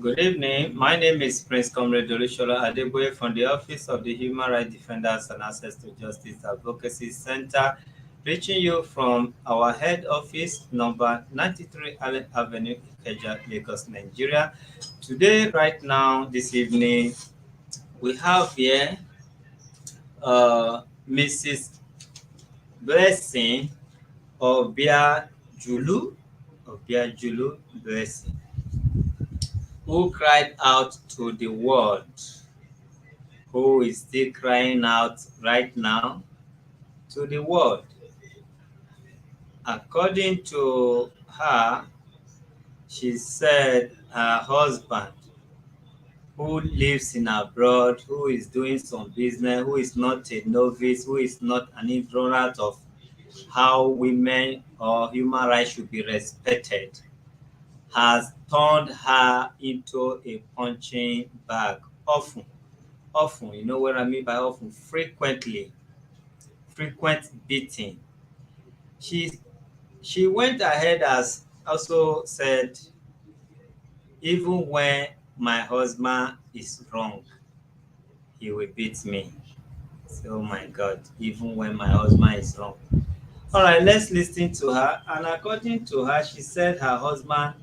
Good evening. My name is Prince Comrade Olushola Adeboye from the Office of the Human Rights Defenders and Access to Justice Advocacy Center, reaching you from our head office, number 93 Allen Avenue, Ikeja, Lagos, Nigeria. Today, right now, this evening, we have here Mrs. Blessing Obiajulu Blessing, who cried out to the world, who is still crying out right now to the world. According to her, she said her husband, who lives in abroad, who is doing some business, who is not a novice, who is not an ignorant of how women or human rights should be respected, has turned her into a punching bag. Often, you know what I mean by often, frequent beating. She she went ahead as also said, even when my husband is wrong, he will beat me. So, oh my God, even when my husband is wrong. All right, let's listen to her. And according to her, she said her husband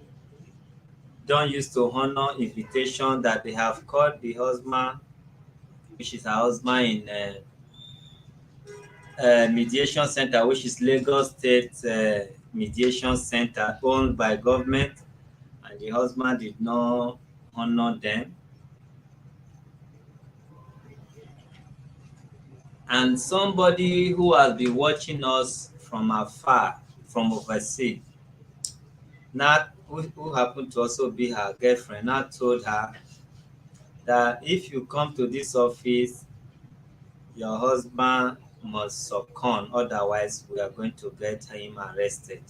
don't used to honor invitation that they have called the husband, which is her husband in mediation center, which is Lagos State Mediation Center, owned by government, and the husband did not honor them. And somebody who has been watching us from afar, from overseas, not who happened to also be her girlfriend, now told her that if you come to this office, your husband must succumb, otherwise we are going to get him arrested.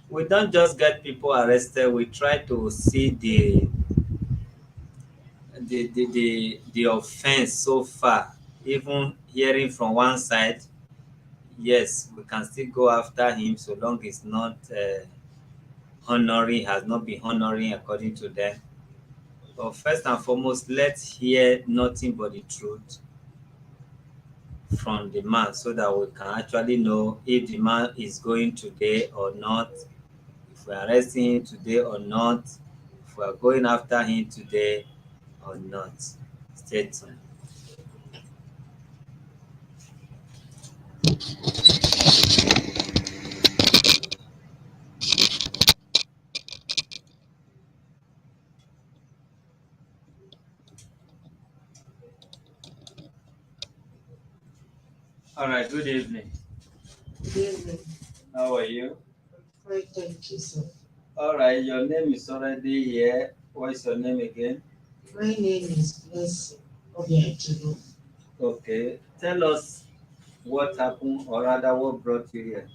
We don't just get people arrested, we try to see the offense so far. Even hearing from one side, yes, we can still go after him so long it's not honoring, has not been honoring according to them. But first and foremost, let's hear nothing but the truth from the man so that we can actually know if the man is going today or not, if we are arresting him today or not, if we are going after him today or not. Stay tuned. All right, good evening. Good evening. How are you? Fine, thank you, sir. All right, your name is already here. What's your name again? My name is Blesiing Obiajulu. Okay, tell us what happened, or rather, what brought you here.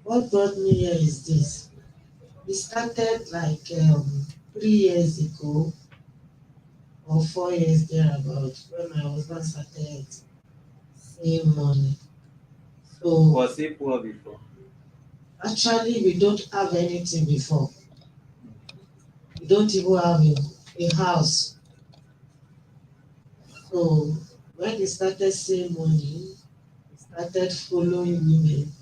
What brought me here is this. We started like 3 years ago or 4 years thereabout when my husband started seeing money. So Was he poor before? actually we don't have anything before. We don't even have a house. So when he started seeing money, he started following women.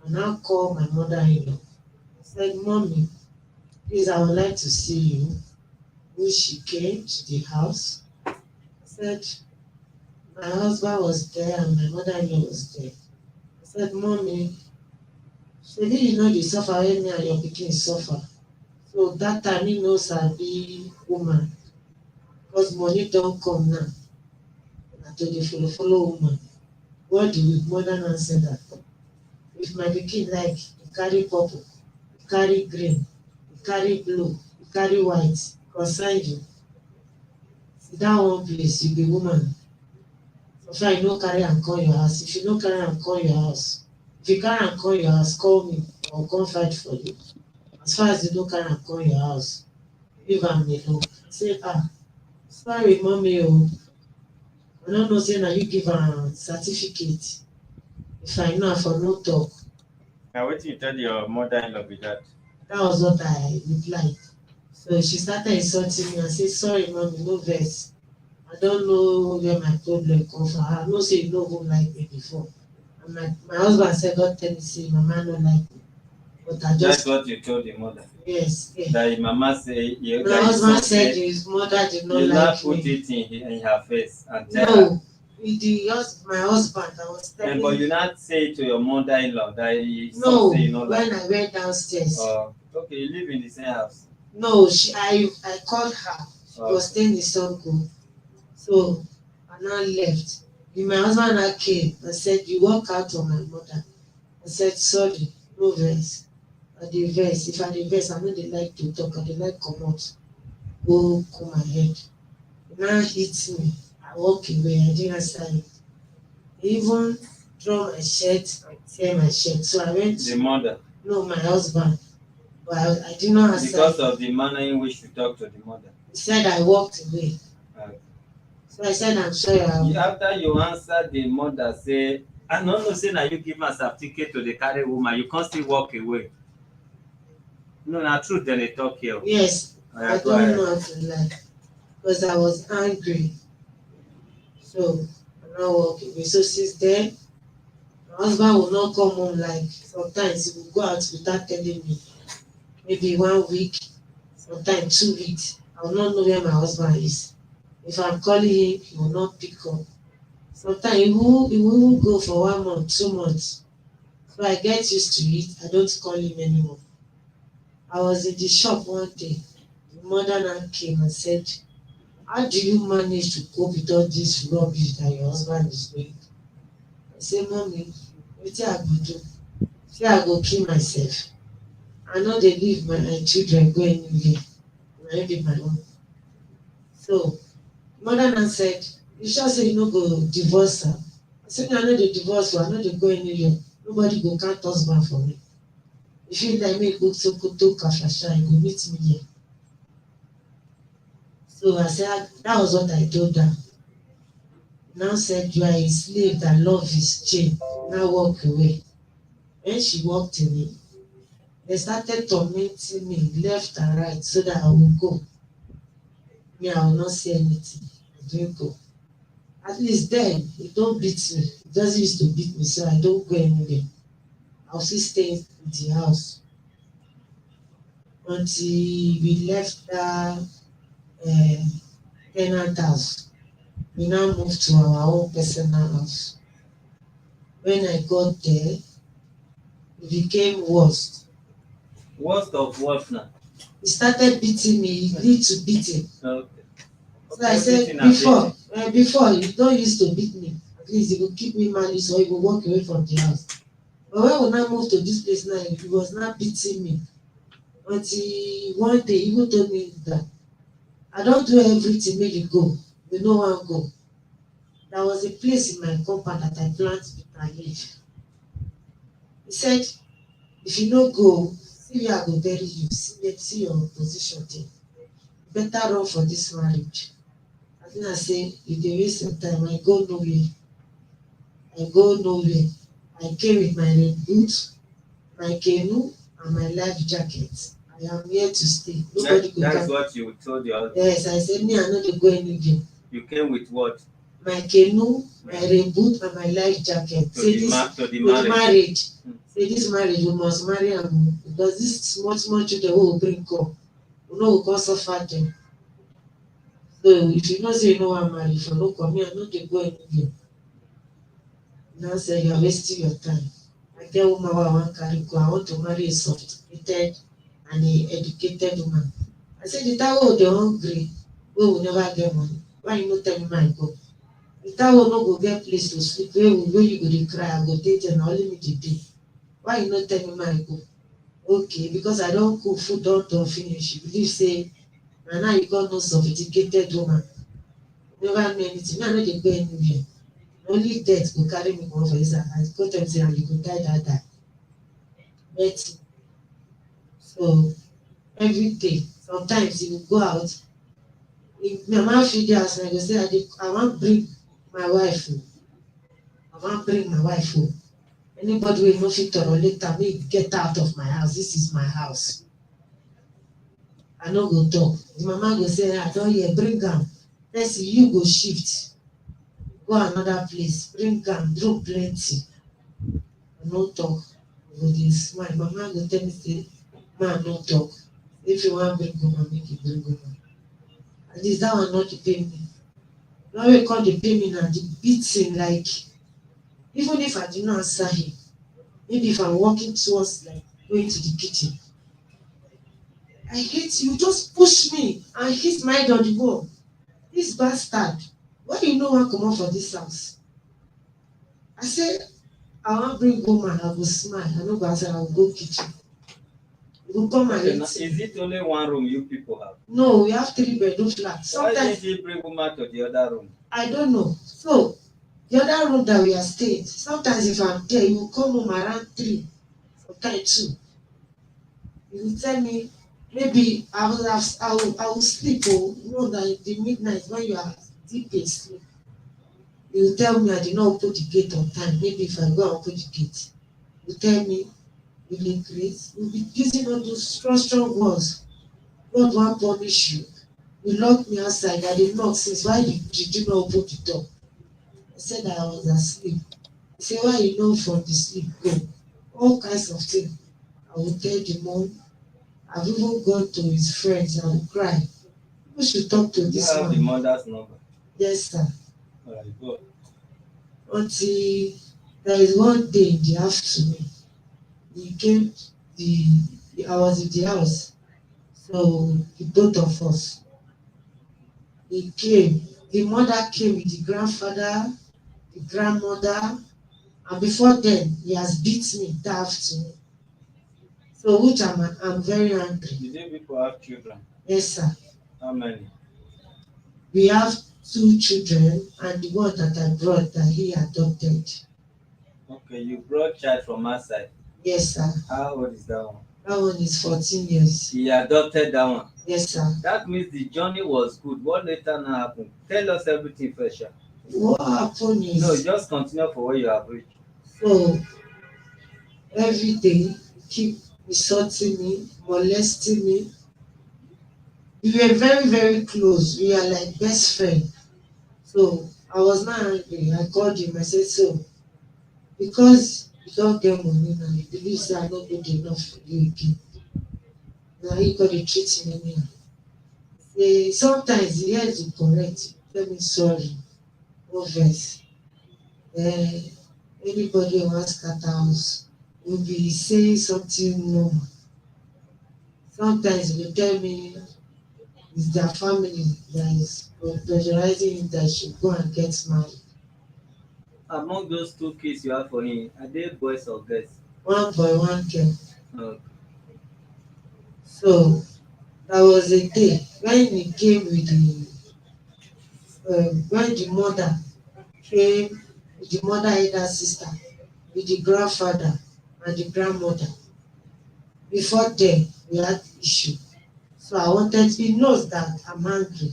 I now called my mother-in-law. I said, Mommy, please, I would like to see you. When she came to the house, I said, my husband was there and my mother-in-law was there. I said, Mommy, maybe you know the suffer when me and your pikin suffer. So that time he knows I be woman. Because money don't come now. Na to dey follow woman. What do we mother now say that? If my pikin like, he carry purple, he carry green, he carry blue, he carry white, concern you. Sit down one place, you be woman. So far you no carry am come your house. If you no carry am come your house, if you carry am come your house, call me. I will come fight for you. As far as you no carry am come your house, leave am alone. Say, sorry mommy o, I no know say na you give am certificate. If I know I for no talk. Now, what you tell your mother-in-law with that? That was what I replied. So she started insulting me and say, sorry mommy, no vex. I don't know where my problem come from. I know say you no even like me before. And my husband said, God tell me say mama no like me. But I That's just what you told the mother. yes, yeah. That your mama say My that your husband son said say his mother did not you not like put me. it in her face and tell her. No, my husband, I was And but telling you not say to your mother-in-law that your son say no you not like. when I went downstairs. Okay, you live in the same house. No, I called her. She was Okay. staying in Sonko. So I now left. My husband now came and said, you walk out on my mother. I said, sorry, no verse. I dey vex. If I dey vex, I no dey like to talk. I dey like comot, go cool my head. He now hit me. I walk away. I didn't answer him. He even draw my shirt and tear my shirt. So I went. The mother. No, my husband. But I did not answer Because him. of the manner in which you talk to the mother. He said I walked away. Okay. So I said, I'm sorry. After you answer the mother say, I no know say na you give am certificate to the carry woman, you can't still walk away. No, na truth dem dey talk here. Yes, Oya, I go don't ahead. know how to lie because I was angry. So I now walk away. So since then, my husband will not come home like sometimes he will go out without telling me. Maybe 1 week, sometimes 2 weeks. I will not know where my husband is. If I'm calling him, he will not pick up. Sometimes he will even go for 1 month, 2 months. So I get used to it. I don't call him anymore. I was in the shop one day. The mother now came and said, how do you manage to cope with all this rubbish that your husband is doing? I say, mommy, wetin I go do? Say I go kill myself. I no dey leave my children go anywhere. Na im be my own. So mother now said, you sure say you no go divorce her? I say, me I no dey divorce her. I no dey go anywhere. Nobody go count husband for me. If you like me go Sokoto, Kafasha, you go meet me here. So I said, that was what I told her. Now said, you are a slave that love his chain. Now walk away. When she walked away, they started tormenting me left and right so that I will go. Me, I will not say anything. I didn't go. At least then, he don't beat me. He doesn't used to beat me, so I don't go anywhere. I'll still stay in the house until we left that uh, tenant house. We now moved to our own personal house. When I got there, it became worse. Worst of what now? He started beating me. He need to beat him. Okay. So I said, before you don't used to beat me. At least you will keep me malice or you will walk away from the house. But when we now moved to this place now, he was now beating me. Until one day, he even told me that I don't do everything, make you go. You no wan go. There was a place in my compound that I plant bitter leaf. He said, if you no go, see where I go bury you. See your position there. Better run for this marriage. I think I say, if dey waste your time, I go nowhere. I go nowhere. I came with my rain boot, my canoe, and my life jacket. I am here to stay. Nobody go That's come. what you told your husband. Yes, I said, me, I no dey go anywhere. You came with what? My canoe, my rain boot, and my life jacket. To Say the this to the to the marriage. marriage. Say this marriage we must marry am because this small small children wey we bring come, we no go come suffer dem. So if you know say you no wan marry, if you no come, me I no dey go anywhere. Now say you are wasting your time. I get woman wey I wan carry go. I want to marry a sophisticated and a educated woman. I say the time wey we dey hungry, wey we never get money, why you no tell me make I go? The time wey we no go get place to sleep, wey you go dey cry, I go dey there, na only me dey dey. Why you no tell me make I go? Okay, because I don cook, food don done finish. You believe say na now you come know sophisticated woman. You never know anything. Me I no dey go anywhere. Only death go carry me comot for inside house. Go tell me say you go die dat die. But so every day, sometimes you go out. If my mama fit dey house, I go say I wan bring my wife o. I wan bring my wife o. Anybody wey no fit tolerate am, make e get out of my house. This is my house. I no go talk. The mama go say, I don hear, bring am. Next you go shift, go another place, bring am, drop plenty. I no talk. I go dey smile. Mama go tell me say, man no talk. If you wan bring woman, make you bring woman. At least that one no dey pain me. The one wey come dey pain me na the beating, like even if I did not answer him, maybe if I'm walking towards like going to the kitchen, I hate you, just push me and hit my head on the wall. This bastard, why you no wan comot for this house? I say I wan bring woman, I go smile, I no go answer, I go go kitchen. You go come and Okay, eat. now, is it only one room you people have? No, we have 3-bedroom flat. Why Sometimes didn't you bring woman to the other room? I don't know. So the other room that we are staying, sometimes if I'm there, you will come home around 3, sometimes 2. You will tell me, maybe I will sleep. Oh, you know that in the midnight when you are deep in sleep, you will tell me I did not open the gate on time. Maybe if I go and open the gate, you tell me you will increase. You will be using all those strong words. God wan punish you. You lock me outside. I dey knock since. Why did you not open the door? I said I was asleep. He say why you no from the sleep go? All kinds of things. I will tell the mom. I've even gone to his friends. I will cry. Who should talk to this man? You have the mother's number. Yes, sir. Alright, go. Until there is one day in the afternoon, he came. I was in the house, so the both of us. He came. The mother came with the grandfather, the grandmother, and before then he has beat me that afternoon. So which I'm very angry. Did you people have children? Yes, sir. How many? We have 2 children and the one that I brought that he adopted. Okay, you brought child from outside. Yes, sir. How old is that one? That one is 14 years. He adopted that one. Yes, sir. That means the journey was good. What later now happened? Tell us everything first. Sha. What happened is, No, just continue for where you have reached. so every day he keep insulting me, molesting me. We were very close. We are like best friends. So I was not angry. I called him. I said, so because you don't get money now, you believe say I no good enough for you again. Now you got to treat me anyhow. Say sometimes the head will correct. Tell me sorry. No vex. Eh, anybody who wan scatter house will be saying something normal. Sometimes you tell me it's their family that is pressurizing him that she go and get married. Among those 2 kids you have for him, are they boys or girls? One boy, one girl. Okay. So there was a day when he came with when the mother came with the mother elder sister, with the grandfather and the grandmother. Before then, we had issue. So I wanted, he knows that I'm angry.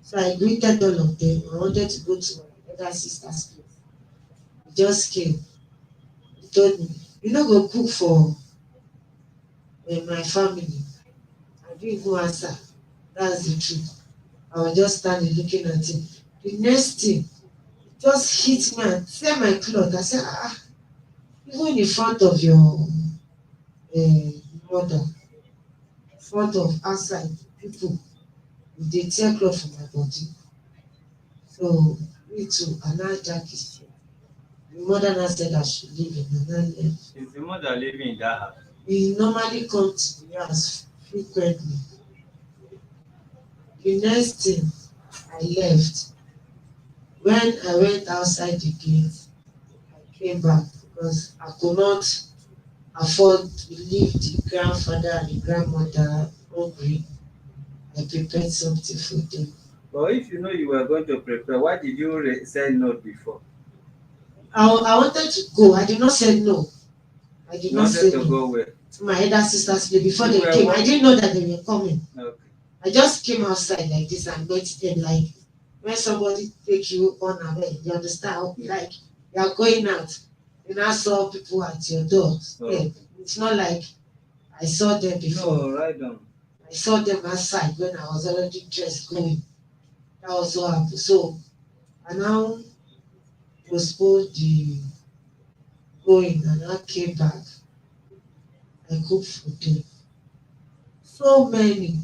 So I greeted all of them. I wanted to go to my elder sister's place. He just came. He told me, you no go cook for my family. I didn't even answer. That's the truth. I was just standing looking at him. The next thing, he just hit me and tear my cloth. I said, even in front of your uh, mother, in front of outside people, you dey tear cloth for my body. So me too, I now jack his chair. The mother now said I should leave him and I left. Is the mother living in that house? He normally come to the house frequently. The next thing, I left. When I went outside the gate, I came back because I could not afford to leave the grandfather and the grandmother hungry. I prepared something for them. But if you know you were going to prepare, why did you say no before? I wanted to go. I did not say no. I did You not wanted say to no. go where? To my elder sister's place before You they were came. I walking. didn't know that they were coming. Okay. I just came outside like this and met them like when somebody take you on away, you understand? Like you are going out. You now saw people at your door. Oh. Yeah. It's not like I saw them before. No, right on. I saw them outside when I was already dressed going. That was what happened. So I now postponed the going and I came back. I cooked for them. So many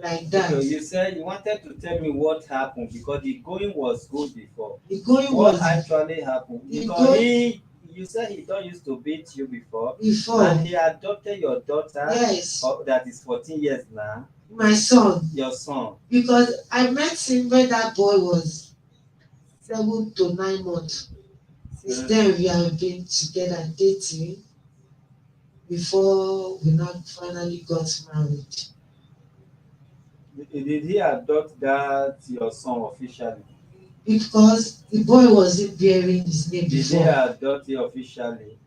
like that. Okay, you said you wanted to tell me what happened because the going was good before. The going What was actually happened? the Because going you said he don't used to beat you before, before. and he adopted your daughter, Yes, that is 14 years now, my son. your son. Because I met him when that boy was 7 to 9 months. Since Uh, then we have been together dating before we now finally got married. did he adopt that your son officially? Because the boy wasn't bearing his name Did they before. adopt it officially?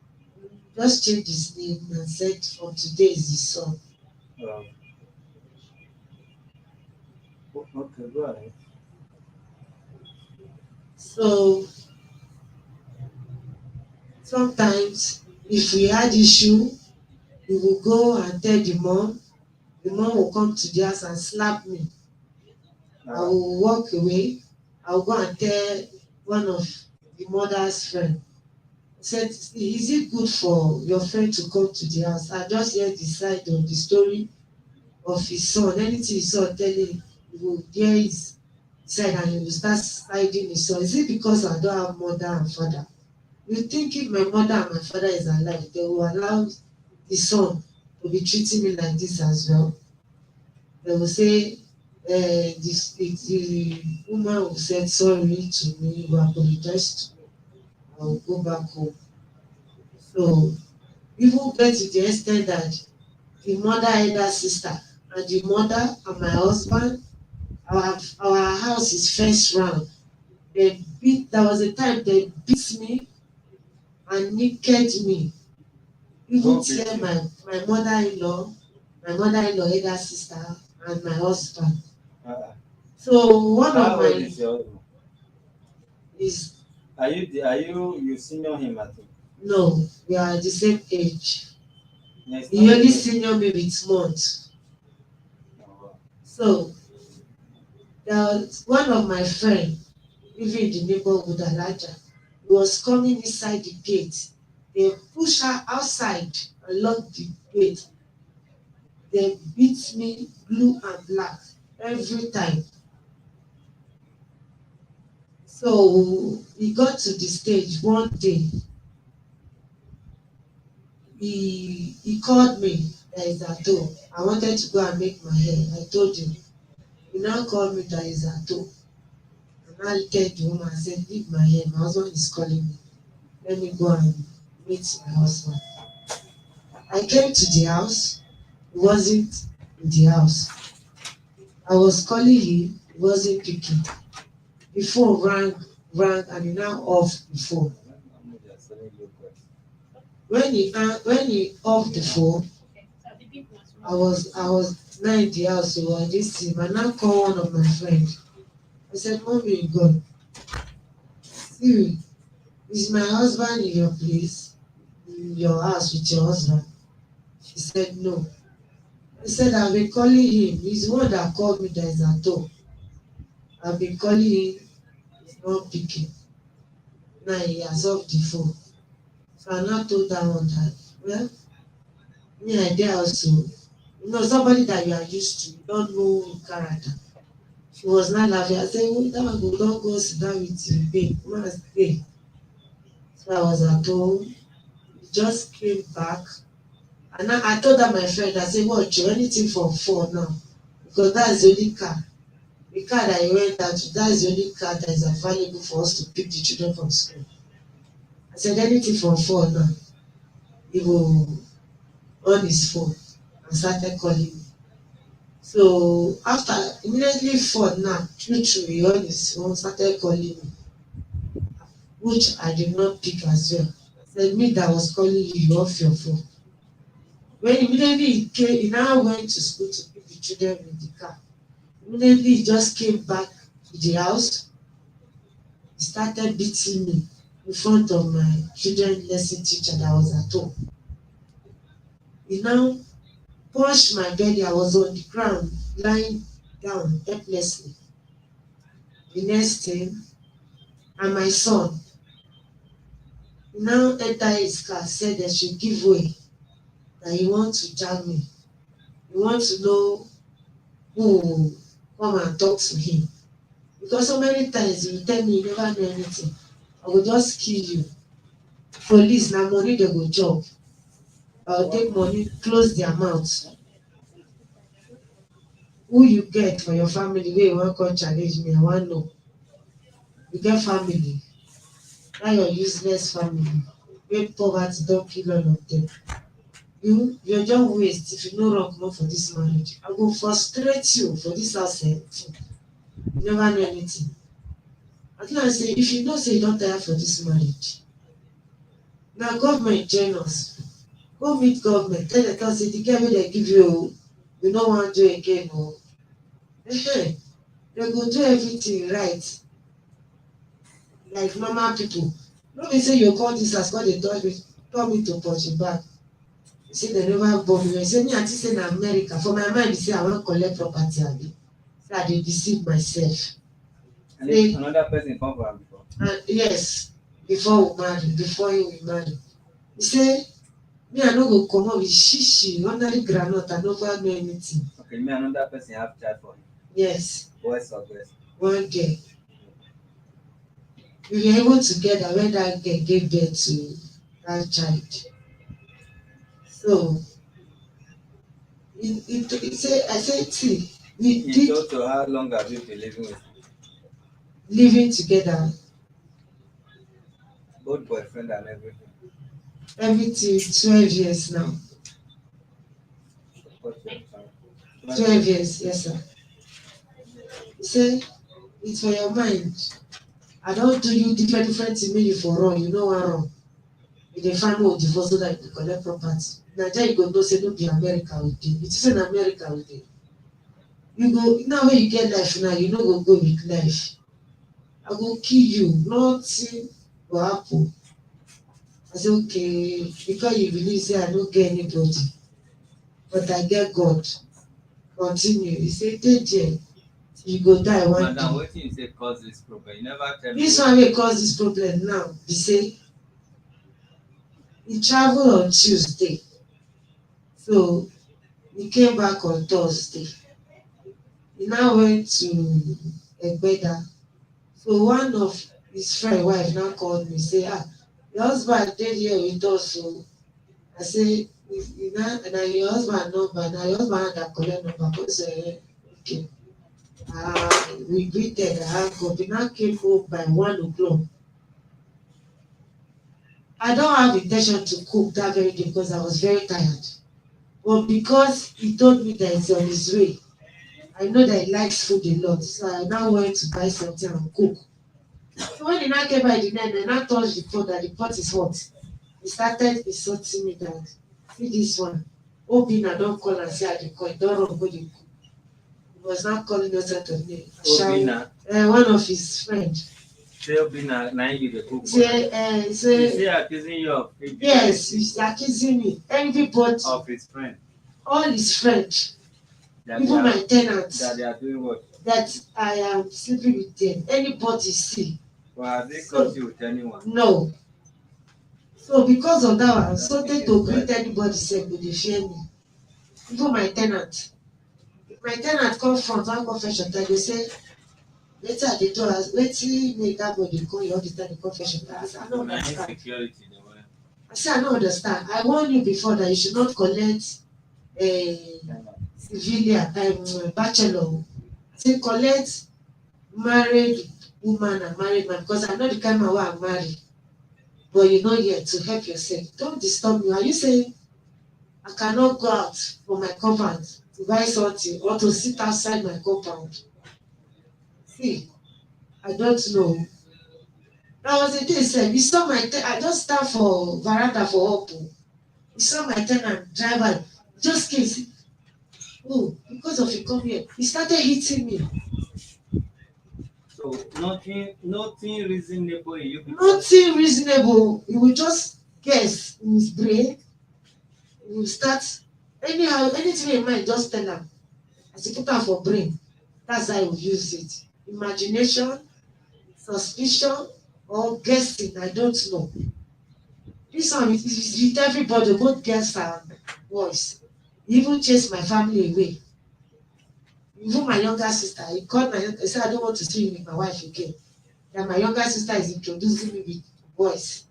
Just changed his name and said from today is his son. Um, okay, go ahead. So sometimes if we had issue, we will go and tell the mom. The mom will come to the house and slap me. I Uh, will walk away. I will go and tell one of the mother's friend. I said, is it good for your friend to come to the house? I just hear the side of the story of his son. Anything his son telling, you will hear his side and you will start siding his son. Is it because I don't have mother and father? You think if my mother and my father is alive, they will allow the son to be treating me like this as well? They will say, the woman who said sorry to me, who apologized to me, I will go back home. So even get to the extent that the mother elder sister and the mother and my husband, our house is first round. There was a time they beat me and naked me, even who beat tear you? my mother-in-law, my mother-in-law elder sister and my husband. Uh, So one of how old my is your husband? is Are you senior him, I think? no, we are the same age. No, it's He not only enough. senior me with months. Oh, So there was one of my friend, even in the neighborhood Alaja, he was coming inside the gate. They push her outside and lock the gate. They beat me blue and black every time. So he got to the stage one day. He called me that is at home. I wanted to go and make my hair. I told him. He now called me that is at home. And I tell the woman, I said, leave my hair. My husband is calling me. Let me go and meet my husband. I came to the house. He wasn't in the house. I was calling him. He wasn't picking. The phone rang, and he now off the phone. When he off the phone, I was now in the house, so I didn't see him. I now call one of my friends. I said, Mommy, you gone. See, is my husband in your place, in your house with your husband? She said, no. I said, I've been calling him. He's the one that called me that is at home. I've been calling him. He's not picking. Now he has off the phone. So I now told that one that, well, me I dey also. Somebody that you are used to, you don't know him character. She was not laughing. I said, well, that one go don go sit down with you, babe. Come and stay. So I was at home. He just came back. And I told her my friend, I said, watch you anything from 4 now. Because that's the only car. The car that he went out to, that's the only car that is available for us to pick the children from school. I said, anything from 4 now. He will on his phone and started calling me. So after immediately 4 now, true, he on his phone, started calling me, which I did not pick as well. I said, me that was calling you, you off your phone. When immediately he came, he now went to school to pick the children with the car. Immediately he just came back to the house. He started beating me in front of my children lesson teacher that was at home. He now punched my belly. I was on the ground, lying down helplessly. The next thing, and my son now enter his car, said they should give way, that he want to jam me. He want to know who will come and talk to him. Because so many times you tell me you never know anything, I will just kill you. Police na money they go chop. I will take money, close their mouth. Who you get for your family wey you wan come challenge me? I wan know. You get family, that your useless family wey poverty don kill all of them. You just waste if you no run comot for this marriage. I go frustrate you for this house. You never know anything. I think I say if you know say you don tire for this marriage, na government join us. Go meet government, tell dem say the girl wey dem give you, you no wan do again o. Dem go do everything right like normal people. No be say you come dis house come dey turn me to punching bag. You say dem never born me. You say me I think say na America. For my mind be say I wan collect property abi. Say I dey deceive myself. And say another person come for am before. Yes, before we marry. You say me I no go comot with shishi ordinary groundnut. I no go know anything. Okay, me another person have child for him. Yes. Boys or girls? One girl. We were even together when that girl gave birth to that child. So I said, see, we In did total, how long have you been living with? living together, Both boyfriend and everything. everything 12 years now. What's your time? 12 years, yes, sir. He say, it's for your mind. I don't do you different things, make you for wrong. You know what wrong. You dey find me divorce so that you collect property. Naija you go know say no be America we dey. It is in America we dey. You go now when you get life now, you no go with life. I go kill you, nothing go happen. I say okay, because you believe say I no get anybody, but I get God. Continue. He say dey there, you go die one day. Madam, wetin you say cause this problem? You never tell me. This one wey cause this problem now be say he travel on Tuesday, so he came back on Thursday. He now went to Egbeda. So one of his friend wife now called me say, your husband dey here with us o. I say na your husband number, na your husband that collect number. Go say okay. We greeted, I hang up. He now came home by 1 o'clock. I don't have intention to cook that very day because I was very tired. But because he told me that it's on his way, I know that he likes food a lot. So I now went to buy something and cook. So when he now came by the night, I now touched the pot that the pot is hot. He started insulting me that, see this one. Obina don't call and say I dey call, don't run go dey cook. He was not calling us out of name. Obina? One of his friends. Say Obina, na you dey cook. Say accusing you of it. Yes, he's accusing me. Everybody. Of his friend. All his friends. That even my tenants. That they are doing what? That I am sleeping with them. Anybody see. Well, have they caught you with anyone? No. So because of that one, so they to greet anybody say go dey fear me. Even my tenant. If my tenant come front, one confession, I go say, later they do us, wetin make that body call you all the time, the confession. I say, I don't understand. I say, I don't understand. I warned you before that you should not collect civilian bachelor. I say, collect married woman and married man because I know the kind of man wey I marry. But you know yet to help yourself. Don't disturb me. Are you saying I cannot go out for my compound to buy something or to sit outside my compound? See, I don't know. That was the day said, you saw my I just stand for veranda for up. You saw my tenant driver just came. Oh, because of you come here, he started hitting me. So nothing reasonable in you. Nothing reasonable. He will just guess in his brain. He will start Anyhow, anything in mind, just tell am. As you put am for brain, that's how you use it. Imagination, suspicion, or guessing, I don't know. This one is with everybody, both girls and boys. He even chase my family away. Even my younger sister, he called my he said, I don't want to see you with my wife again. That my younger sister is introducing me with boys.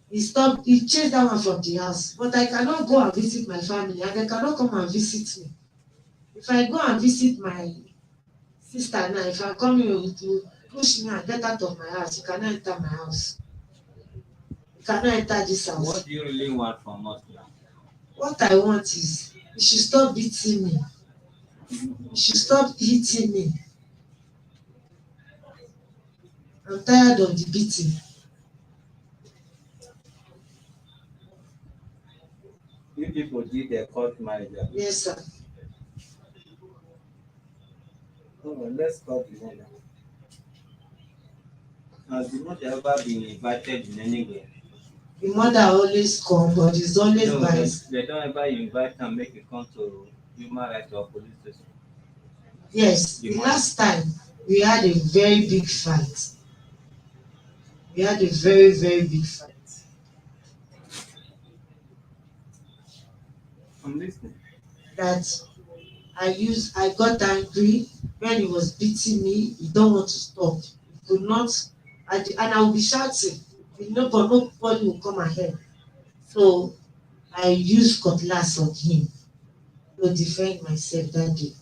He chased that one from the house. But I cannot go and visit my family and they cannot come and visit me. If I go and visit my sister now, if I come here with you, push me and get out of my house, you cannot enter my house. You cannot enter this What house. do you really want from us now? What I want is you should stop beating me. You should stop hitting me. I'm tired of the beating. You people did the court marriage. Yes, sir. Oh, let's call the mother. Has the mother ever been invited in anywhere? The mother always come, but it's always No, by they don't ever invite and make it come to human rights or police station. yes. The The mother. last time we had a very big fight. We had a very, very big fight. I'm listening. That I got angry when he was beating me. He don't want to stop. He could not. And I will be shouting. Nobody will come ahead. So I used cutlass on him to defend myself that day.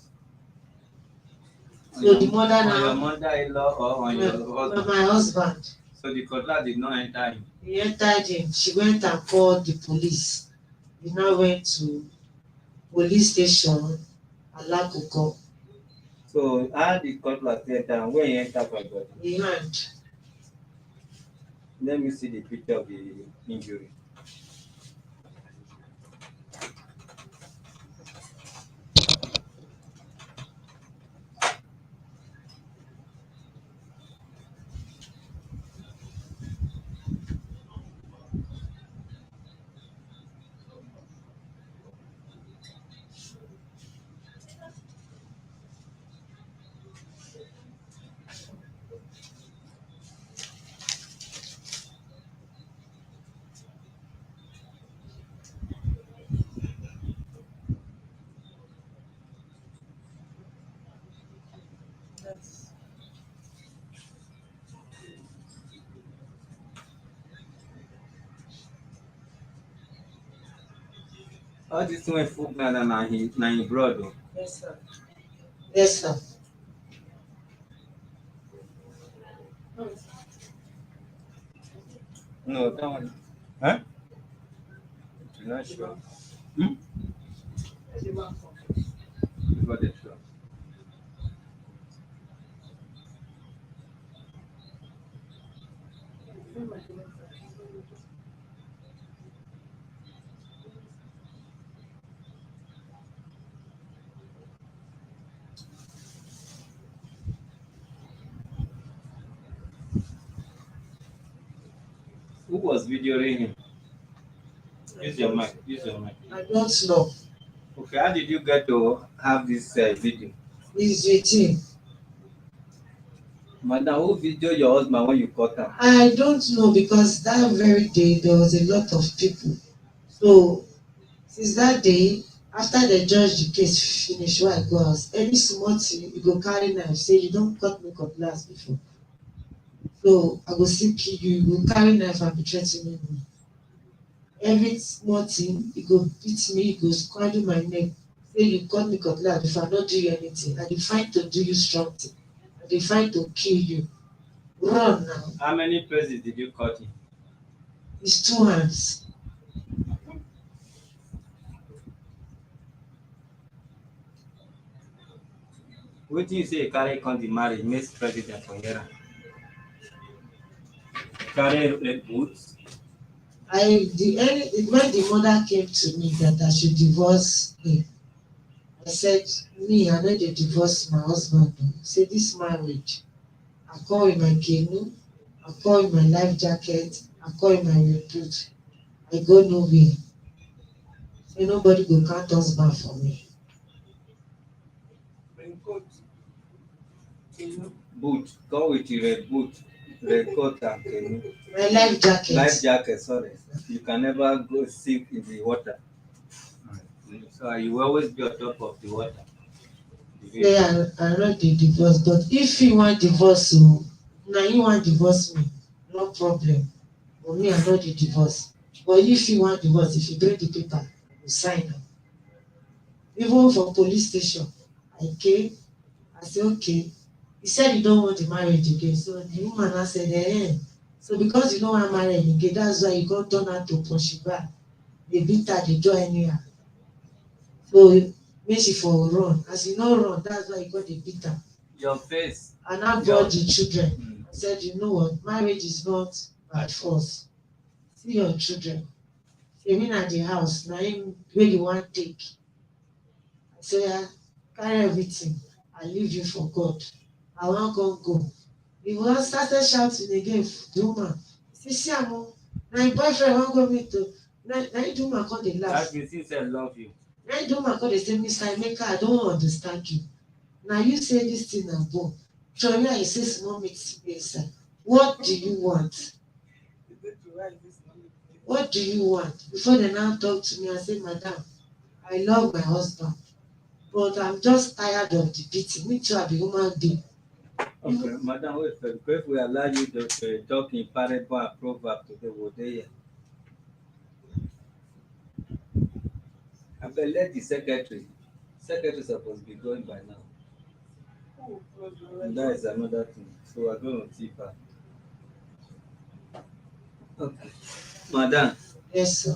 On So your, the mother on your now, mother-in-law or on my, your husband. my husband, So the cutlass did not enter him. he entered him. She went and called the police. We now went to police station, Alakoko. So how the cutlass enter and when he enter for body? He hand. Let me see the picture of the injury. All this one full ground and na him blood o. Yes, sir. Yes, sir. No, that one. Huh? I'm not sure. Hmm? Before the show. Who was videoing him? Use your mic. Use your mic. I don't know. Okay, how did you get to have this video? He's with him. Madam, who video your husband when you caught him? I don't know because that very day there was a lot of people. So since that day, after they judge the case finish wey I go house, any small thing you go carry knife say you don cut me cutlass before. So I go still kill you, you go carry knife and be threa ten ing me. Every small thing you go beat me, you go scratch my neck, say you cut me cutlass before I no do you anything. I dey find to do you strong thing. I dey find to kill you. Run now. How many places did you cut him? It's two hands. Wetin you say you carry come the marriage make president for here? Carry boots? When the mother came to me that I should divorce him, I said, me, I no dey divorce my husband. Say this marriage, I come with my canoe, I come with my life jacket, I come with my raincoat. I go nowhere. say nobody go count husband for me. Boot. Come with the red boot, red coat and canoe. My life jacket. Life jacket, sorry. You can never go sink in the water. So you will always be on top of the water. Say I no dey divorce, but if you wan divorce na you wan divorce me, no problem. But me I no dey divorce. But if you wan divorce, if you bring the paper, I go sign am. Even for police station, I came, I say okay. He said he don't want the marriage again. So the woman now said, so because you no wan marry am again, that's why you go turn her to Poshiba. Dey beat her, dey do anyhow. So make she for run. As you no run, that's why you go dey beat her. Your face. And I brought the children. I said, you know what, marriage is not by force. See your children. Say me na the house, na him wey you wan take. I say, carry everything. I leave you for God. I wan go. He was started shouting again, the woman. See am o, na him boyfriend wan go meet o. Na him the woman come dey laugh. That means he said love you. Na him the woman come dey say, Mr. Emeka, I don't understand you. Na you say this thing na born. Throway I say small meat dey inside. What do you want? What do you want? Before they now talk to me, I say, Madam, I love my husband, but I'm just tired of the beating. Me too, I be human being. Okay, Madam, wait first. If we allow you to talk in parable and proverb today, would they hear? I will let the secretary. Secretary supposed to be going by now. And that is another thing. So we're going to tip her. Okay. Madam, Yes, sir.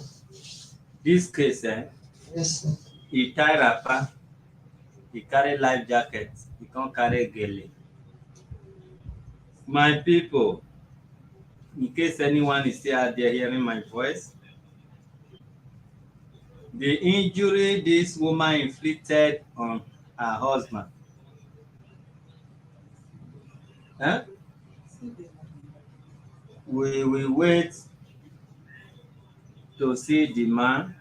this case, Yes, sir. he tie wrapper, he carry life jacket, he can't carry gele. My people, in case anyone is still out there hearing my voice, the injury this woman inflicted on her husband, eh? We will wait to see the man.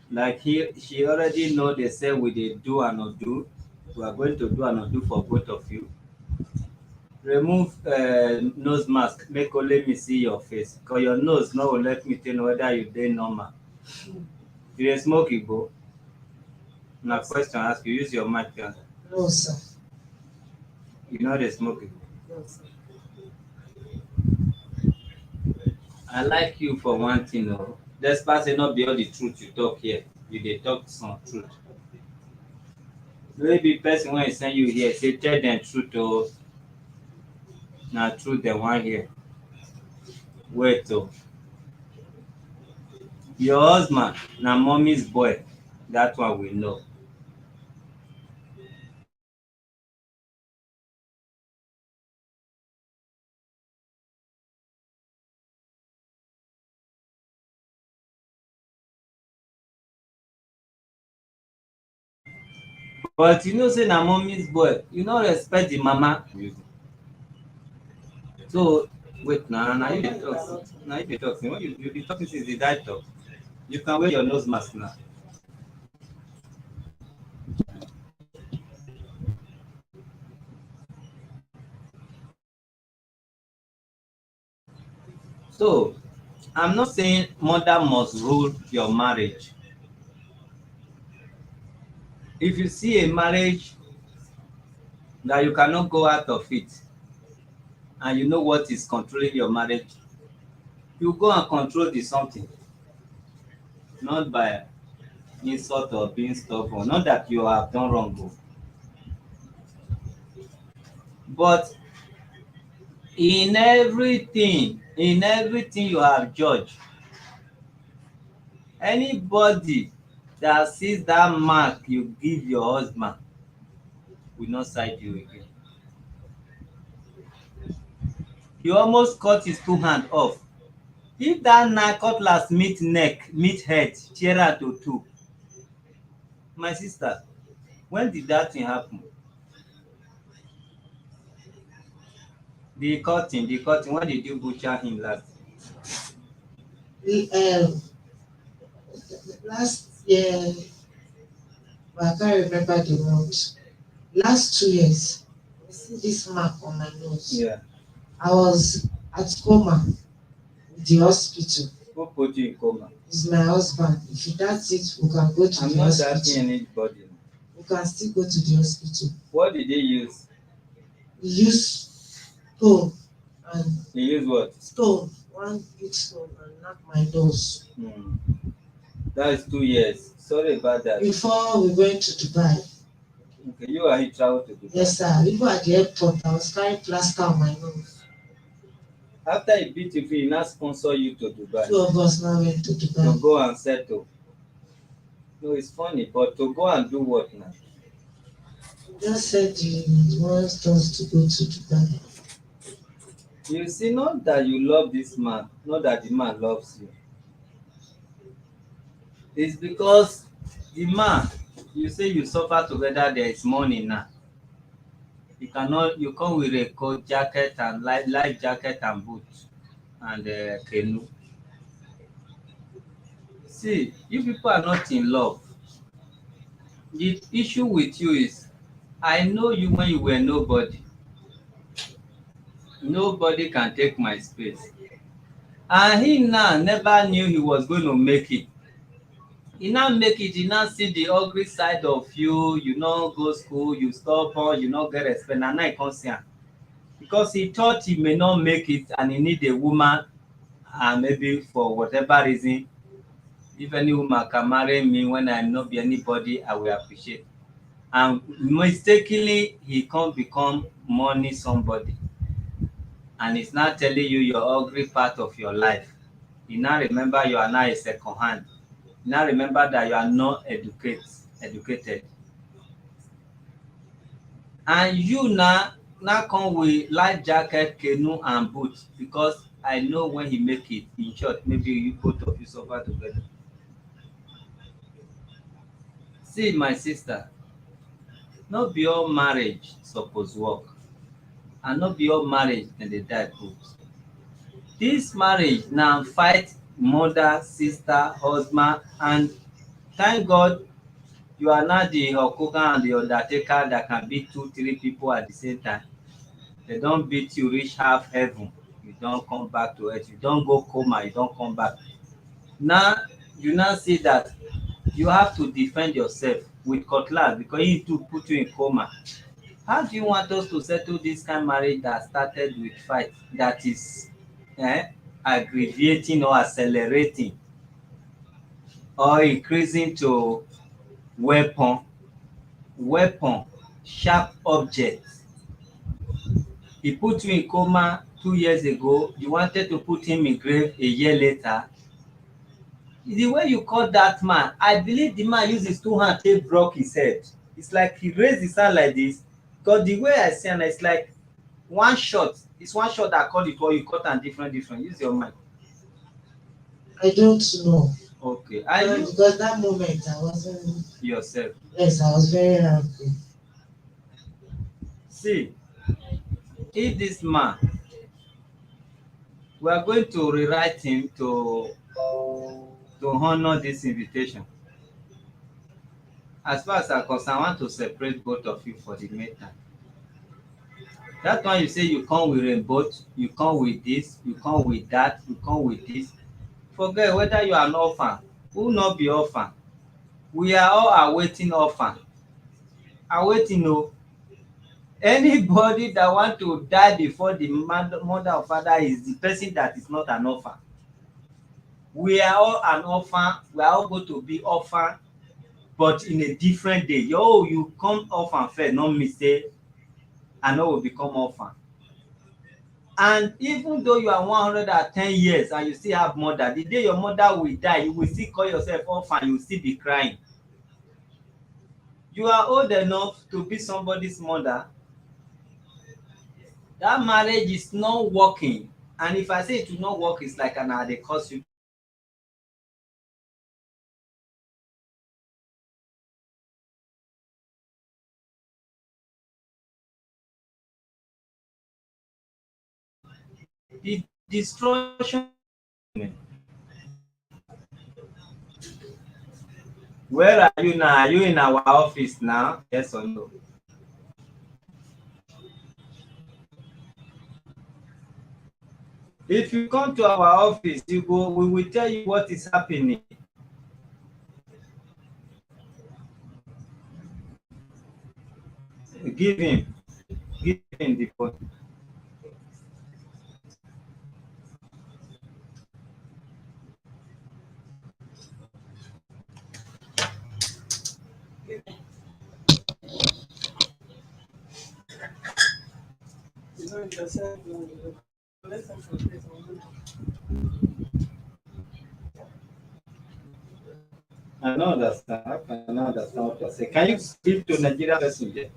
Like she already know they say we dey do and undo. We are going to do and undo for both of you. Remove nose mask, make only me see your face. Because your nose no will let me tell whether you dey normal. You dey smoke igbo? Na question ask you, use your mic answer. No, sir. You know dey smoke igbo? No, sir. I like you for one thing o. Despite say no be all the truth you talk here, you dey talk some truth. Maybe person wey send you here say tell dem truth o, na truth dem wan hear. Wait o. Your husband na mommy's boy, that one we know. But you know say na mommy's boy, you no respect the mama. So wait na you dey talk. Na you dey talk. When you be talking since the guy talk, you can wear your nose mask now. So I'm not saying mother must rule your marriage. If you see a marriage that you cannot go out of it, and you know what is controlling your marriage, you go and control the something, not by insult or being stubborn. Not that you have done wrong, but in everything you have judged. Anybody that sees that mark you give your husband will not side you again. You almost cut his two hand off. If that knife cutlass meet neck, meet head, tear am to two. My sister, when did that thing happen? The cutting, when did you butcher him last? last year, but I can't remember the month. Last 2 years, I see this mark on my nose. Yeah. I was at coma in the hospital. Who put you in coma? It's my husband. If he does it, we can go to I'm the not hospital. asking anybody. We can still go to the hospital. What did they use? He used stone and They use what? stone, one big stone, and knock my nose. Hmm. That is 2 years. Sorry about that. Before we went to Dubai, Okay, you and he travel to Dubai. yes sir, even at the airport, I was carrying plaster on my nose. After he beat you, he now sponsor you to Dubai 2 of us now went to to Dubai. go and settle. No, it's funny, but to go and do what now? He just said he wants us to go to Dubai. You see, not that you love this man, not that the man loves you. It's because the man, you say you suffer together, there is money now. You cannot, you come with a coat jacket and life jacket and boots and canoe. See, you people are not in love. The issue with you is, I know you when you were nobody. Nobody can take my space. And he now never knew he was going to make it. He now make it, he now see the ugly side of you, you no go school, you stubborn, you no get respect. Na now he come see am. Because he thought he may not make it and he need a woman, and maybe for whatever reason, if any woman can marry me when I no be anybody, I will appreciate. And mistakenly, he come become money somebody. And he's now telling you your ugly part of your life. You now remember you are now a second hand. You now remember that you are not educated. And you now come with life jacket, canoe and boot, because I know when he make it, in short, maybe you both of you suffer together. See my sister, no be all marriage suppose work, and no be all marriage dem dey die put. Dis marriage na fight mother, sister, husband, and thank God you are now the okuka and the undertaker that can beat 2 3 people at the same time. They don beat you reach half heaven, you don come back to earth. You don go coma, you don come back. Now you now see that you have to defend yourself with cutlass because he too put you in coma. How do you want us to settle this kind marriage that started with fight, that is aggravating or accelerating or increasing to weapon, sharp objects? He put you in coma 2 years ago, you wanted to put him in grave a year later. The way you call that man, I believe the man use his 2 hand take broke his head. It's like he raised his hand like this, because the way I see am, it's like one shot. It's one shot that call it, or you cut am different. Use your mind. I don't know. Okay, are you Because that moment I wasn't. yourself? Yes, I was very angry. See, if this man, we are going to rewrite him to honor this invitation. As far as I'm concerned, I want to separate both of you for the meantime. That one you say you come with rainbow, you come with this, you come with that, you come with this. Forget whether you are an orphan, who not be orphan. We are all awaiting orphan. Awaiting o. Anybody that want to die before the mother or father is the person that is not an orphan. We are all an orphan. We are all going to be orphan, but in a different day. Yo, you come orphan first, not me say I no will become orphan. And even though you are 110 years and you still have mother, the day your mother will die, you will still call yourself orphan, you will still be crying. You are old enough to be somebody's mother. That marriage is not working. And if I say it will not work, it's like an they curse you. The destruction. Where are you now? Are you in our office now? Yes or no? If you come to our office, we will tell you what is happening. Give him the phone. I don't understand. How can I not understand what you're saying? Can you speak to Nigerian person there?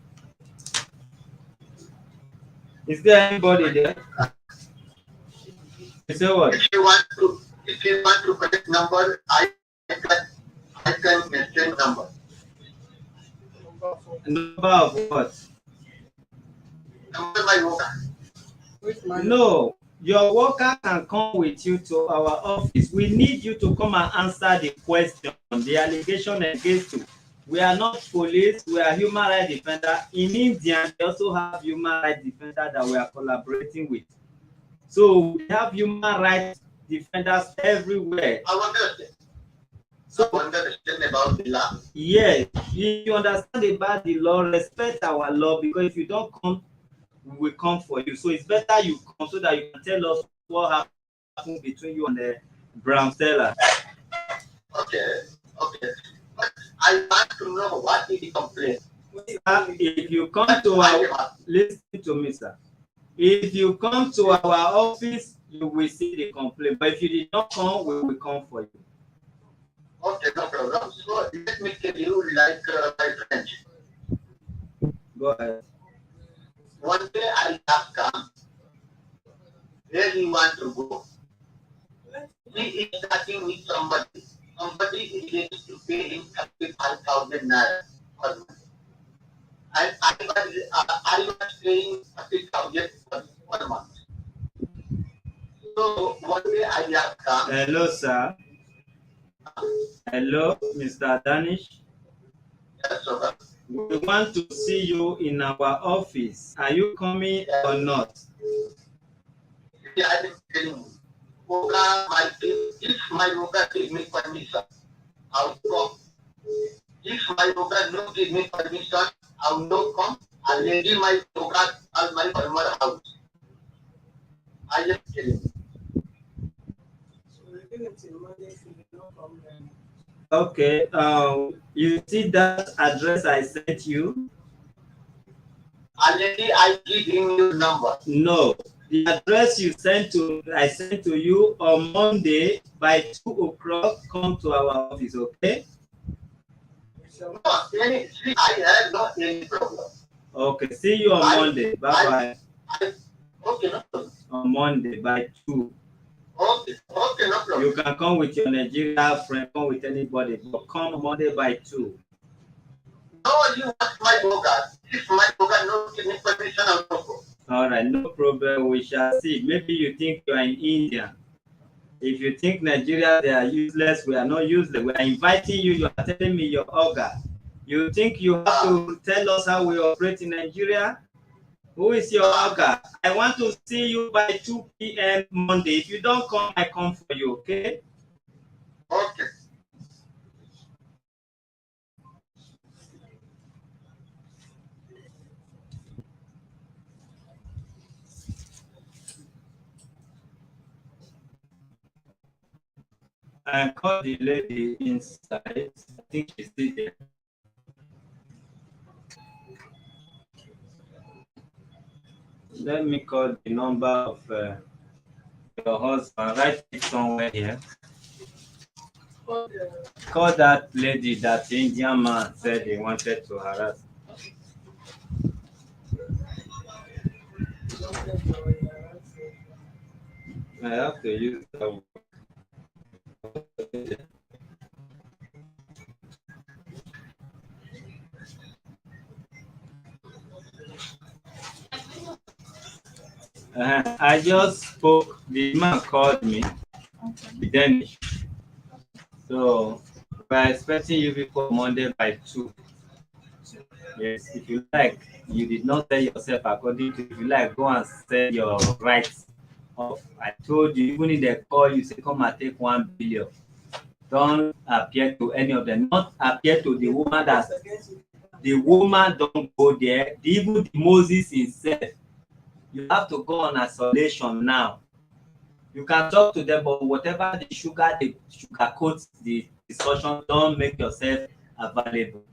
Is there anybody there? You say what? If you want to collect number, I can mention number. Number of what? Number my worker. No, your worker can come with you to our office. We need you to come and answer the question, the allegation against you. We are not police, we are human rights defender. In India, they also have human rights defender that we are collaborating with. So we have human rights defenders everywhere. I understand. So understand about the law. Yes, if you understand about the law, respect our law, because if you don't come, we will come for you. So it's better you come so that you can tell us what happened between you and the brown seller. Okay. But I want to know what is the complaint. If you come to our, listen to me, sir. If you come to our office, you will see the complaint. But if you did not come, we will come for you. Okay, no problem. So let me tell you, like my friend. Go ahead. One day I have come. Where he want to go? He is talking with somebody. Somebody is ready to pay him 35,000 naira per month. And I was paying 30,000 per month. So one day I have come. Hello, sir. Hello, Mr. Danish. Yes, sir. We want to see you in our office. Are you coming or not? Yeah, I'm telling you. If my yoga give me permission, I'll come. If my yoga no give me permission, I'll not come. I'll leave my yoga at my former house. I am telling you. Okay. You see that address I sent you? Already I give him your number. No. The address I sent to you on Monday by 2 o'clock. Come to our office, okay? No, I have not any problem. Okay. See you on Monday. Bye bye. Okay, no problem. On Monday by 2. Okay, no problem. You can come with your Nigeria friend, come with anybody, but come Monday by 2. No, you want my yoga. If my yoga no give me permission, I'll not go. All right, no problem. We shall see. Maybe you think you are in India. If you think Nigeria, they are useless, we are not useless. We are inviting you. You are telling me your organ. You think you have to tell us how we operate in Nigeria? Who is your organ? I want to see you by 2 p.m. Monday. If you don't come, I come for you, okay? Okay. I called the lady inside. I think she's still there. Let me call the number of your husband. Write it somewhere here. Call that lady that the Indian man said he wanted to harass. I have to use that word. I just spoke. The man called me, the Danish. So We are expecting you before Monday by 2. Yes, if you like, you did not sell yourself according to, if you like, go and sell your rights off. I told you, even if they call you, say, come and take 1 billion. Don't appear to any of them. Not appear to the woman that the woman don't go there. Even the Moses himself, you have to go on isolation now. You can talk to them, but whatever the sugarcoat the discussion, don't make yourself available.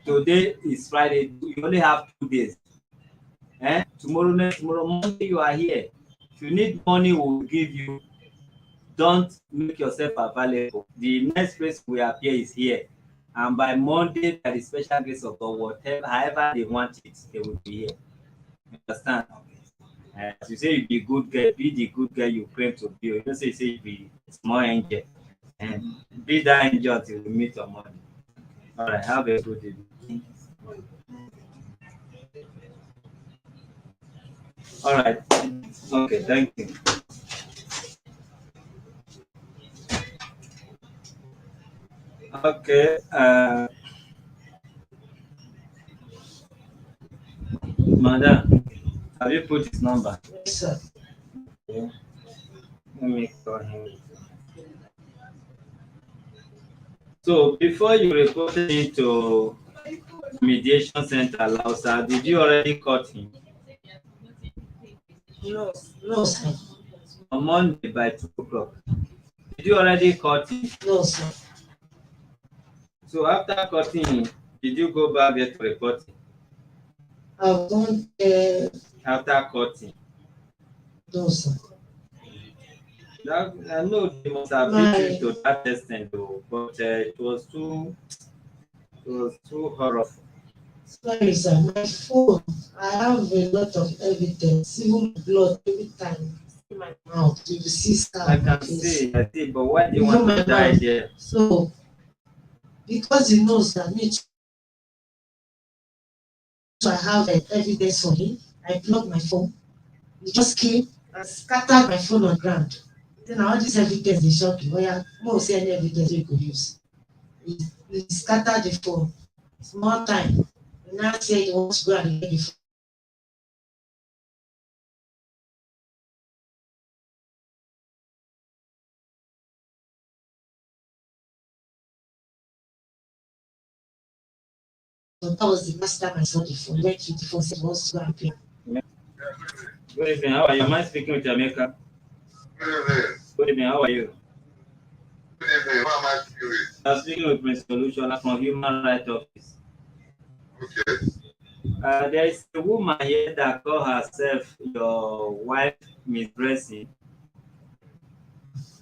Today is Friday. You only have 2 days. Tomorrow Monday you are here. If you need money, we'll give you. Don't make yourself available. The next place we appear is here. And by Monday, by the special grace of God, whatever, however they want it, they will be here. You understand? As you say, you be good girl, be the good girl you claim to be. You don't say you be small angel. And be that angel until we meet on Monday. All right, have a good evening. All right. Okay, thank you. Okay. Madam, have you put his number? Yes, sir. Okay. Let me call him. So before you reported into mediation center, Lausa, did you already cut him? No, no, sir. On Monday by 2 o'clock. Did you already cut him? No, sir. So after cutting him, did you go back there to report him? I've gone there. After cutting? No, sir. That, I know they must have beat you to that extent though, but it was too horrible. Sorry, sir. My phone, I have a lot of evidence, even blood every time. In my mouth, you will see scar. I can see, but why do you Even want my to die mouth. there? So, because he knows that me, so I have evidence for him, I blocked my phone. He just came and scattered my phone on ground. Then all this evidence dey shock you. Oya, mo see any evidence wey you go use. He scattered the phone. Small time. He now say he wants to go and get the phone. So that was the last time I saw the phone. He went to the phone, said he wants to go and pay. Good evening, how are you? Am I speaking with EMEKA? Good evening, how are you? Good evening, who am I speaking with? I'm speaking with Prince Solution from Human Rights Office. Okay. There is a woman here that call herself your wife, Miss Blessing.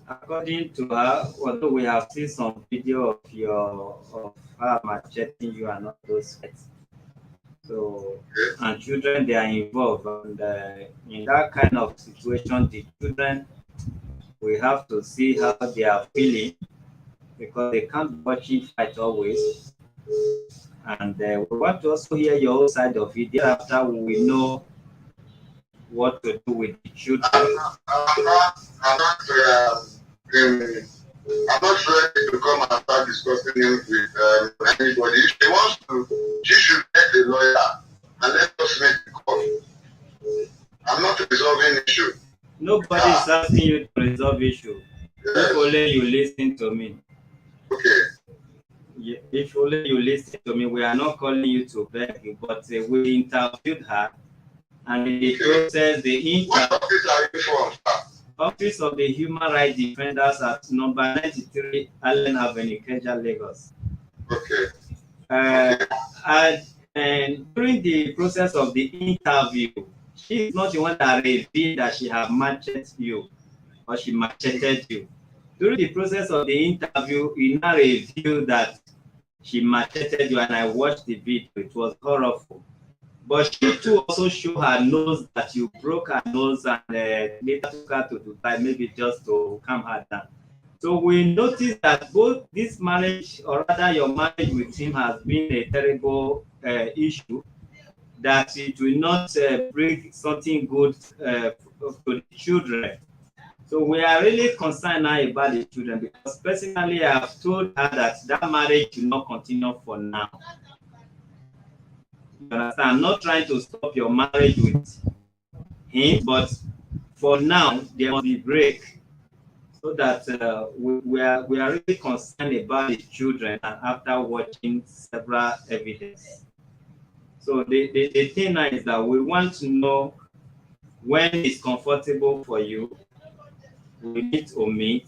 According to her, although we have seen some video of her macheting you and all those fights. So, and children, they are involved, and in that kind of situation, the children, we have to see how they are feeling because they can't be watching fight always. And we want to also hear your own side of it. Thereafter, we will know what to do with the children. I'm not ready to come and start discussing it with anybody. If she wants to, she should get a lawyer and let us make the call. I'm not resolving issue. Nobody is asking you to resolve issue. Yes. If only you listen to me. Okay. If only you listen to me, we are not calling you to beg you, but we interviewed her, and in the process, What office are you from, sir? Office of the Human Rights Defenders at number 93 Allen Avenue, Keja, Lagos. Okay. And during the process of the interview, she is not the one that revealed that she had macheted you or she macheted you. During the process of the interview, he now revealed that she macheted you, and I watched the video. It was horrible. But she too also showed her nose that you broke her nose and later took her to Dubai, maybe just to calm her down. So we noticed that both this marriage, or rather your marriage with him, has been a terrible issue, that it will not bring something good to the children. So we are really concerned now about the children, because personally I have told her that that marriage will not continue for now. You understand? I'm not trying to stop your marriage with him, but for now there must be break, so that we are really concerned about the children, and after watching several evidence. So the thing now is that we want to know when it's comfortable for you. We need to meet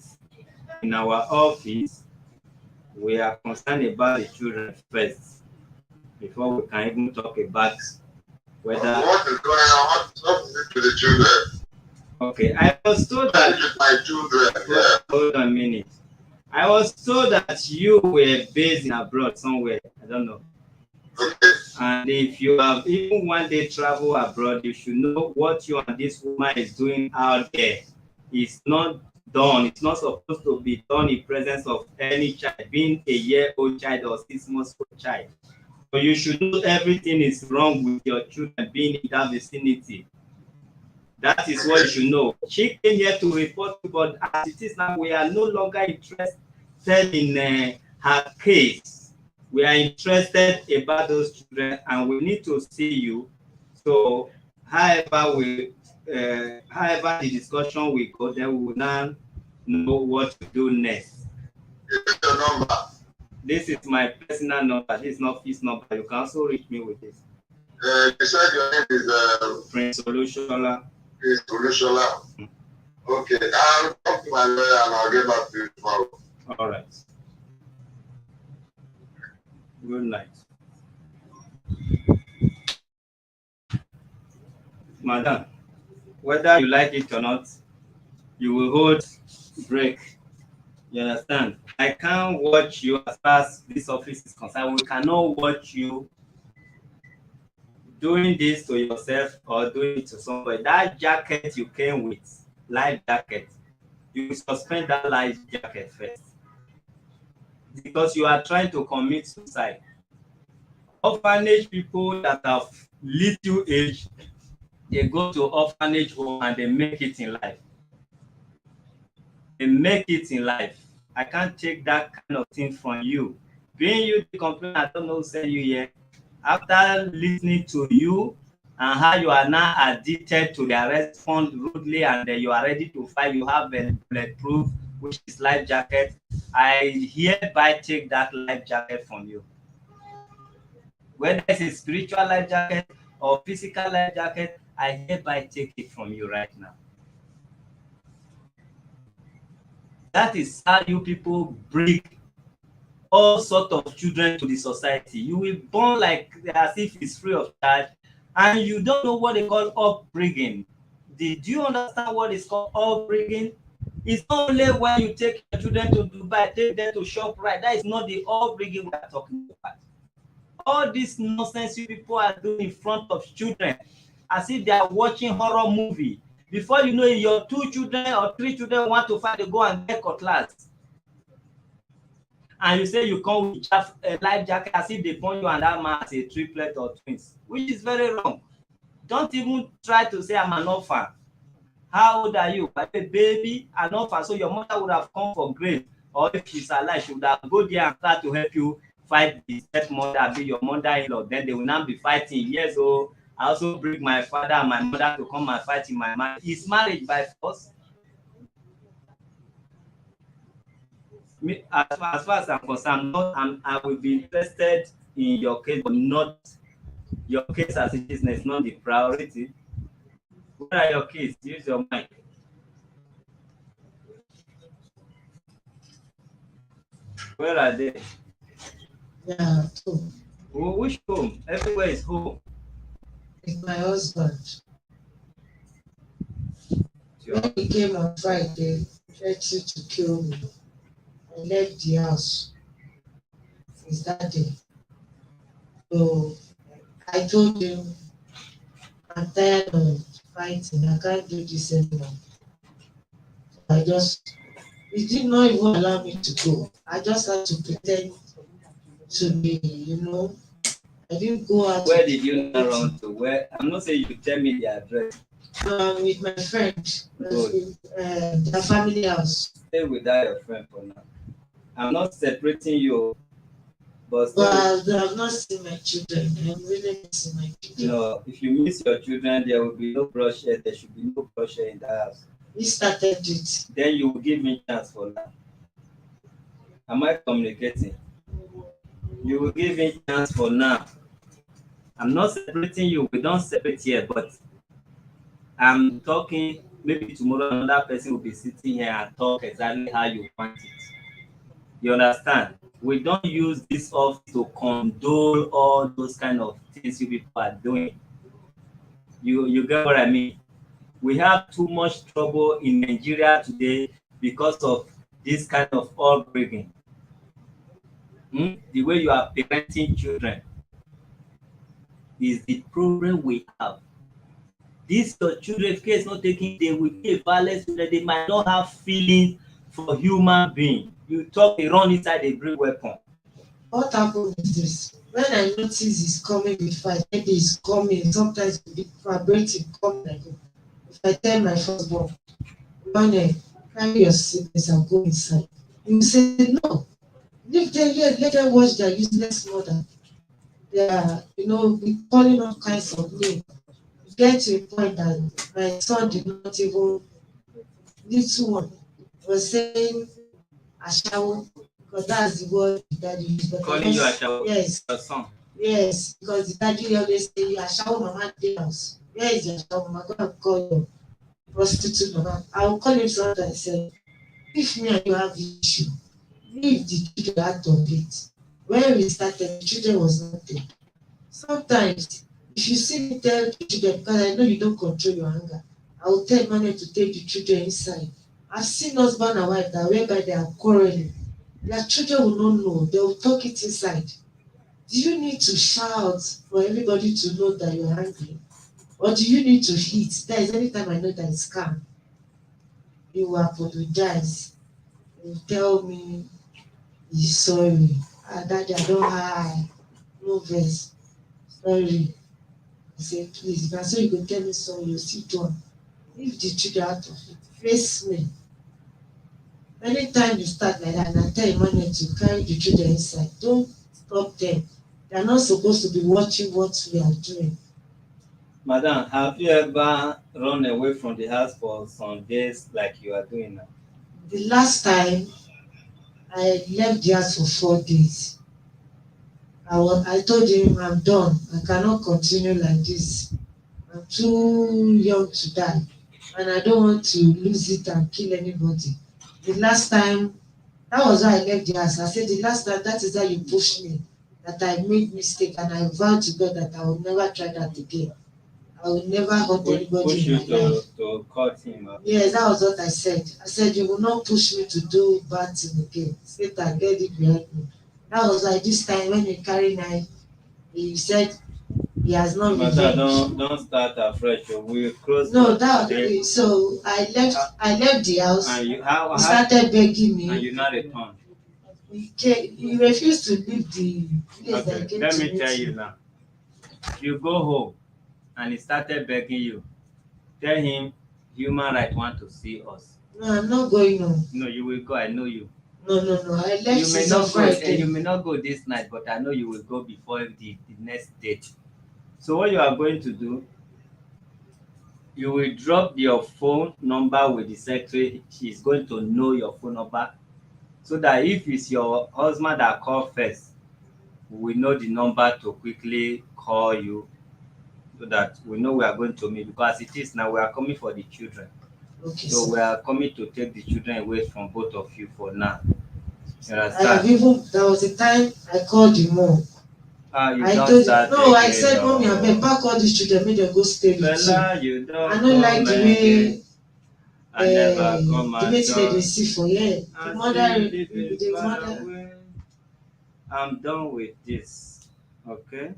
in our office. We are concerned about the children first before we can even talk about whether. What is going on? What is it to the children? Okay, I was told that. My children, yeah. Hold on a minute. I was told that you were based in abroad somewhere. I don't know. Okay. And if you have even one day travel abroad, you should know what you and this woman is doing out there. It's not done. It's not supposed to be done in presence of any child, being a year-old child or 6 months old child. So you should know everything is wrong with your children being in that vicinity. That is what you should know. She came here to report, but as it is now, we are no longer interested in her case. We are interested about those children, and we need to see you. So, however the discussion will go, then we will now know what to do next. Is this your number? This is my personal number. This is not his number. You can also reach me with this. You said your name is Prince Olushola. Prince Olushola. Okay, I'll talk to my lawyer and I'll get back to you tomorrow. All right. Good night. Madam, whether you like it or not, you will hold break. You understand? I can't watch you as far as this office is concerned. We cannot watch you doing this to yourself or doing it to somebody. That jacket you came with, life jacket, you suspend that life jacket first, because you are trying to commit suicide. Orphanage people that have little age, they go to orphanage home and they make it in life. They make it in life. I can't take that kind of thing from you. Being you the complaint, I don't know who sent you here. After listening to you and how you are now addicted to their response rudely, and you are ready to fight, you have a bulletproof, which is life jacket. I hereby take that life jacket from you. Whether it's a spiritual life jacket or physical life jacket, I hereby take it from you right now. That is how you people bring all sorts of children to the society. You will born like as if it's free of charge, and you don't know what they call upbringing. Do you understand what is called upbringing? It's not only when you take your children to Dubai, take them to ShopRite. That is not the upbringing we are talking about. All this nonsense you people are doing in front of children, as if they are watching horror movie. Before you know it, your 2 children or 3 children want to fight, they go and get cutlass. And you say you come with a life jacket as if they born you and that man as a triplet or twins, which is very wrong. Don't even try to say I'm an orphan. How old are you? I'm a baby, an orphan. So your mother would have come for grace, or if she's alive, she would have go there and start to help you fight the stepmother, be your mother-in-law. Then they will now be fighting. Yes, so I also bring my father and my mother to come and fight in my marriage. Is marriage by force? As far as I'm concerned, I will be interested in your case, but not your case as it is. It's not the priority. Where are your kids? Use your mic. Where are they? Yeah, too. Which home? Everywhere is home. With my husband. Sure. When he came on Friday, threatened to kill me. I left the house since that day. So I told him, I'm tired of fighting. I can't do this anymore. He did not even allow me to go. I just had to pretend to be, I didn't go out. Where did you now run to? Where? I'm not saying you tell me the address. With my friend, Good. their family house. Stay with that your friend for now. I'm not separating you, but stay But with, I have not seen my children. I'm really missing my children. no. If you miss your children, there will be no bloodshed. There should be no bloodshed in the house. We started it. Then you will give me chance for now. Am I communicating? You will give me chance for now. I'm not separating you. We don't separate here, but I'm talking. Maybe tomorrow another person will be sitting here and talk exactly how you want it. You understand? We don't use this office to condole all those kind of things you people are doing. You get what I mean? We have too much trouble in Nigeria today because of this kind of upbringing. The way you are parenting children is the problem we have. These your children, if care is not taken, they will be a violent children. They might not have feelings for human being. You talk, they run inside, they bring weapon. What happened is this. When I notice he's coming with fight, maybe he's coming, sometimes he'll be vibrating, coming like that. If I tell my firstborn, Emmanuel, carry your siblings and go inside. He will say, no, leave them here, let them watch their useless mother. They are, be calling all kinds of names. Get to a point that my son did not even, little one, was saying, Ashawo, because that's the word the daddy used. But Calling you Ashawo? Yes. Your son? Yes, because the daddy always say, Ashawo mama dey house. Where is your Ashawo mama? Go and call your prostitute mama. I will call him sometimes and say, if me and you have issue, leave the children out of it. When we started, the children was not there. Sometimes, if you see me tell the children, because I know you don't control your anger, I will tell Emmanuel to take the children inside. I've seen husband and wife that whereby they are quarreling. Their children will not know. They will talk it inside. Do you need to shout for everybody to know that you're angry? Or do you need to hit? That is anytime I know that it's calm. You will apologize. You will tell me you're sorry. Daddy, I don't hide. No verse. Sorry. I say, please, if I say you go tell me sorry, you sit down. Leave the children out of it. Face me. Anytime you start like that, and I tell Emmanuel to carry the children inside, don't stop them. They are not supposed to be watching what we are doing. Madam, have you ever run away from the house for some days like you are doing now? The last time I left the house for 4 days, I told him I'm done. I cannot continue like this. I'm too young to die, and I don't want to lose it and kill anybody. The last time, that was why I left the house. I said the last time, that is how you pushed me, that I made mistake, and I vowed to God that I will never try that again. I will never hurt anybody Push in you my life. to cut him up. Yes, that was what I said. I said you will not push me to do bad thing again. Satan, get it behind me. That was like this time when he carry knife. He said he has not Madam, revenge. don't start afresh. We close No, for that today. so I left the house. And you He started begging and you me. not return. He refused to leave the place that he Okay, came let to me tell meet you me. now. If you go home and he started begging you, tell him human right want to see us. No, I'm not going home. No, you will go. I know you. No. I left You may since on not go. You Friday. may not go this night, but I know you will go before the next date. So what you are going to do, you will drop your phone number with the secretary. She is going to know your phone number, so that if it's your husband that call first, we know the number to quickly call you, so that we know we are going to meet. Because it is now we are coming for the children. Okay, So sir. we are coming to take the children away from both of you for now. You I have understand? even there was a time I called the mom. You I don't told start no, I again. said, Mommy, abeg pack all these children make dem go stay with you. Fella, you I don't no like come the again. way I never come the way thing dem dey at see for here. The I mother see you live the far mother. away. I'm done with this. Okay.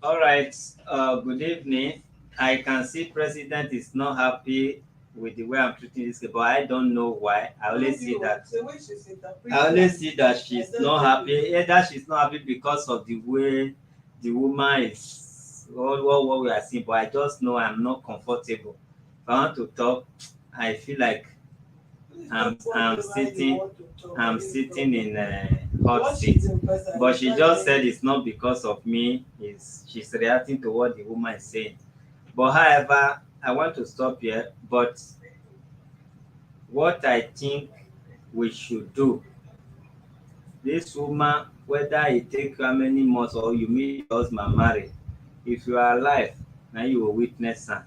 All right. Good evening. I can see President is not happy with the way I'm treating this girl, but I don't know why. I always see that. I always see that she's not happy. Either she's not happy because of the way the woman is what we are seeing, but I just know I'm not comfortable. If I want to talk, I feel like I'm sitting in a hot seat. But she just said it's not because of me. She's reacting to what the woman is saying. But however, I want to stop here. But what I think we should do, this woman, whether it take how many months or you meet your husband married, if you are alive, now you will witness am.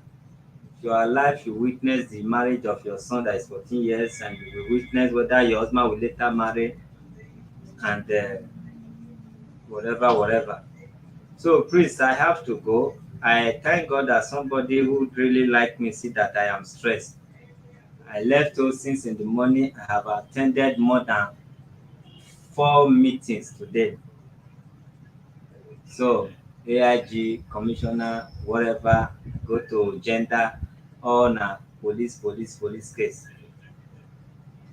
If you are alive, you witness the marriage of your son that is 14 years, and you will witness whether your husband will later marry and whatever. So please, I have to go. I thank God that somebody who really like me see that I am stressed. I left home since in the morning. I have attended more than 4 meetings today. So AIG, commissioner, whatever, go to gender, all na police case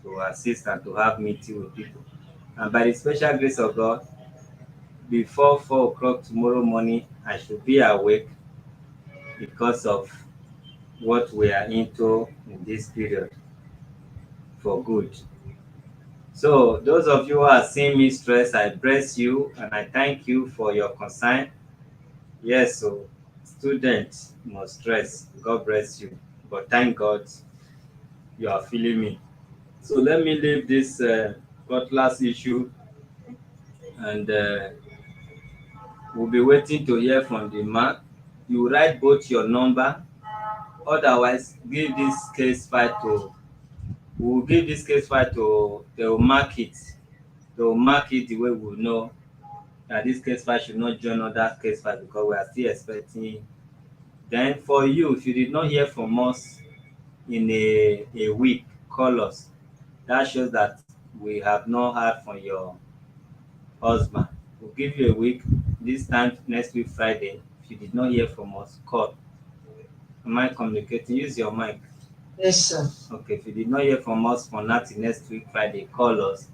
to assist and to have meeting with people. And by the special grace of God, before 4 o'clock tomorrow morning, I should be awake because of what we are into in this period for good. So those of you who are seeing me stressed, I bless you and I thank you for your concern. Yes, so students must stress. God bless you. But thank God you are feeling me. So let me leave this cutlass issue, and we'll be waiting to hear from the man. You write both your number. Otherwise, give this case file to, we'll give this case file to, they'll mark it. They'll mark it the way we know that this case file should not join other case file because we are still expecting. Then for you, if you did not hear from us in a week, call us. That shows that we have not heard from your husband. We'll give you a week. This time next week Friday, if you did not hear from us, call. Am I communicating? Use your mic. Yes, sir. Okay, if you did not hear from us for now till next week Friday, call us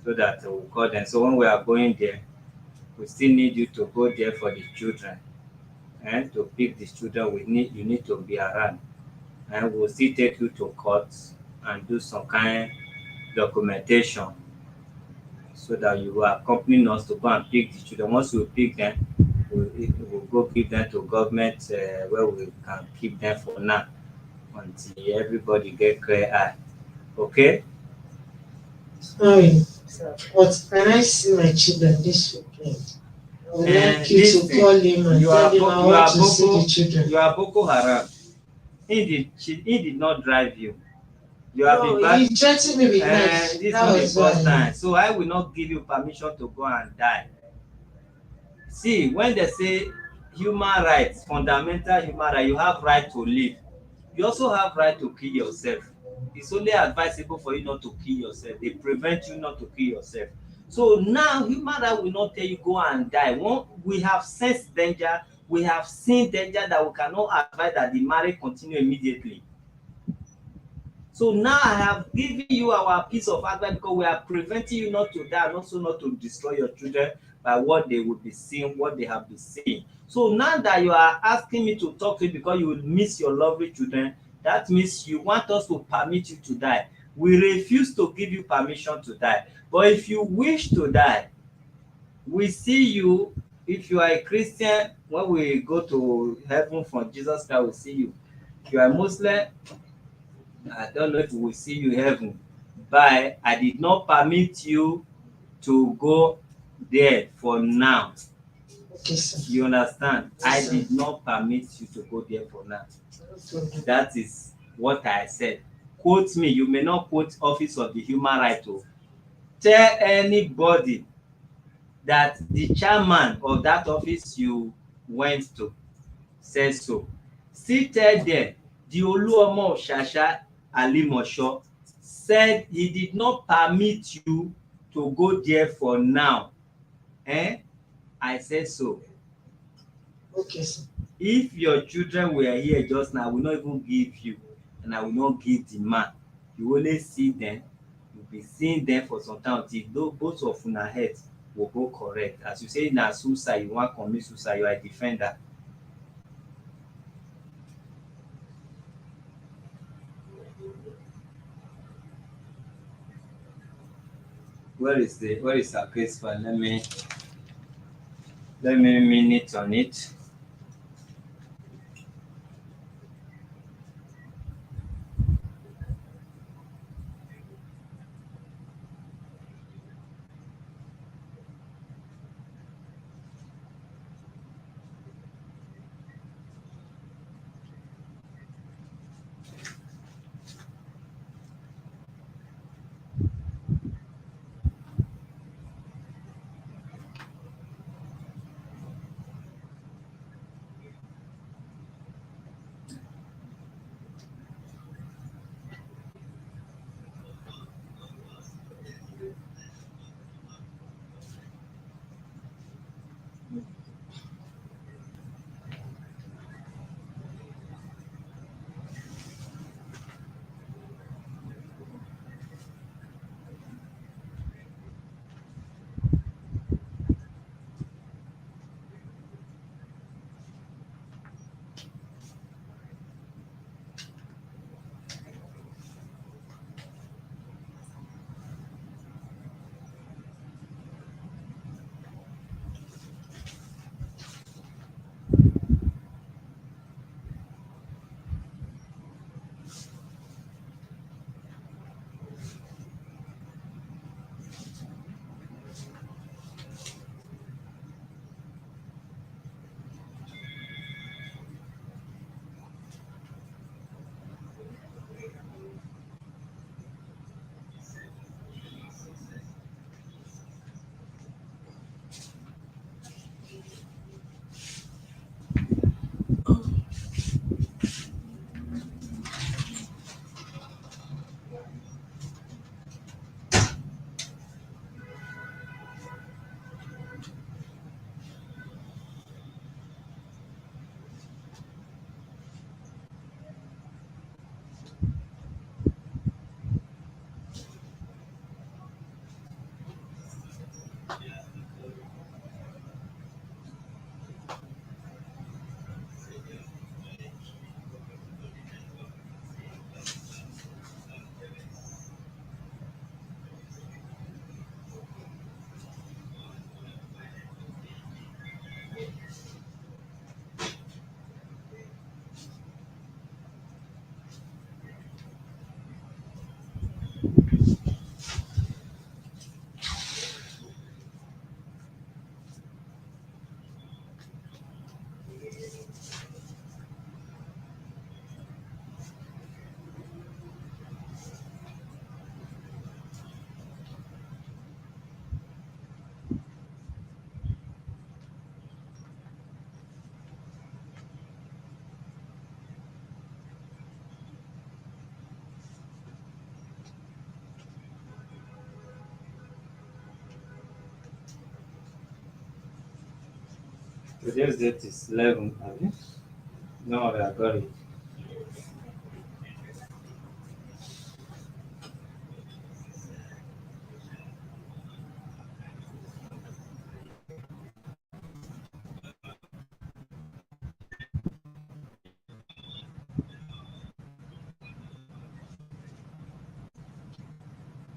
so that we'll call them. So when we are going there, we still need you to go there for the children. And to pick the children, you need to be around. And we'll still take you to court and do some kind documentation so that you will accompany us to go and pick the children. Once we pick them, we'll go give them to government where we can keep them for now until everybody get clear eye. Okay? Sorry, sir. But can I see my children this weekend? I would like you to call him and tell him I want to see the children. You are Boko Haram. He did not drive you. You have No, been back. he threatened me with knife. This is That not the was first why. time. So I will not give you permission to go and die. See, when they say human rights, fundamental human right, you have right to live. You also have right to kill yourself. It's only advisable for you not to kill yourself. They prevent you not to kill yourself. So now human right will not tell you go and die. We have sensed danger, we have seen danger that we cannot advise that the marriage continue immediately. So now I have given you our piece of advice because we are preventing you not to die and also not to destroy your children by what they will be seeing, what they have been seeing. So now that you are asking me to talk to you because you will miss your lovely children, that means you want us to permit you to die. We refuse to give you permission to die. But if you wish to die, we see you. If you are a Christian, when we go to heaven from Jesus Christ, we see you. If you are a Muslim, I don't know if we will see you in heaven. But I did not permit you to go there for now. Okay, sir. You understand? Yes, I did not permit you to go there for now. Okay. That is what I said. Quote me. You may not quote Office of the Human Rights. Tell anybody that the chairman of that office you went to says so. Still tell them the Oluomo Shasha Alimosho said he did not permit you to go there for now. I said so. Okay, sir. If your children were here just now, I will not even give you, and I will not give the man. You only see them, you'll be seeing them for some time until both of una head will go correct. As you say na suicide, you wan commit suicide, you are a defender. Where is our case file? Let me minute on it. Today's date is 11, abi? No, I got it.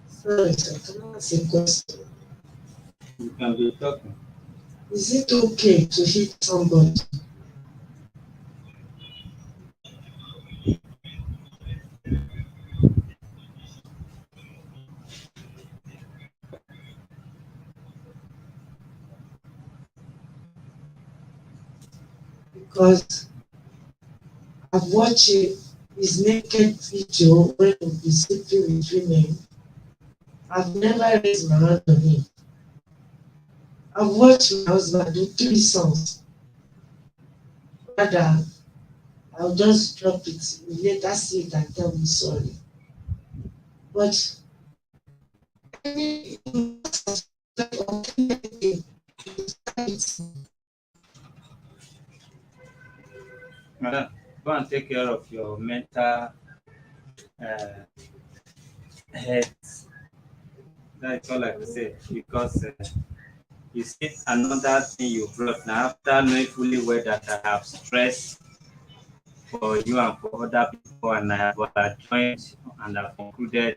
Sorry, sir, can I ask a question? You can be talking. Is it okay to hit somebody? Because I've watched his naked video when he's sleeping with women. I've never raised my hand on him. I've watched my husband do 3 songs. Rather, I'll just drop it. You later see it and tell me sorry. But any Madam, go and take care of your mental health. That's all I can say because You see another thing you brought now after knowing fully well that I have stressed for you and for other people, and I have joined and have concluded.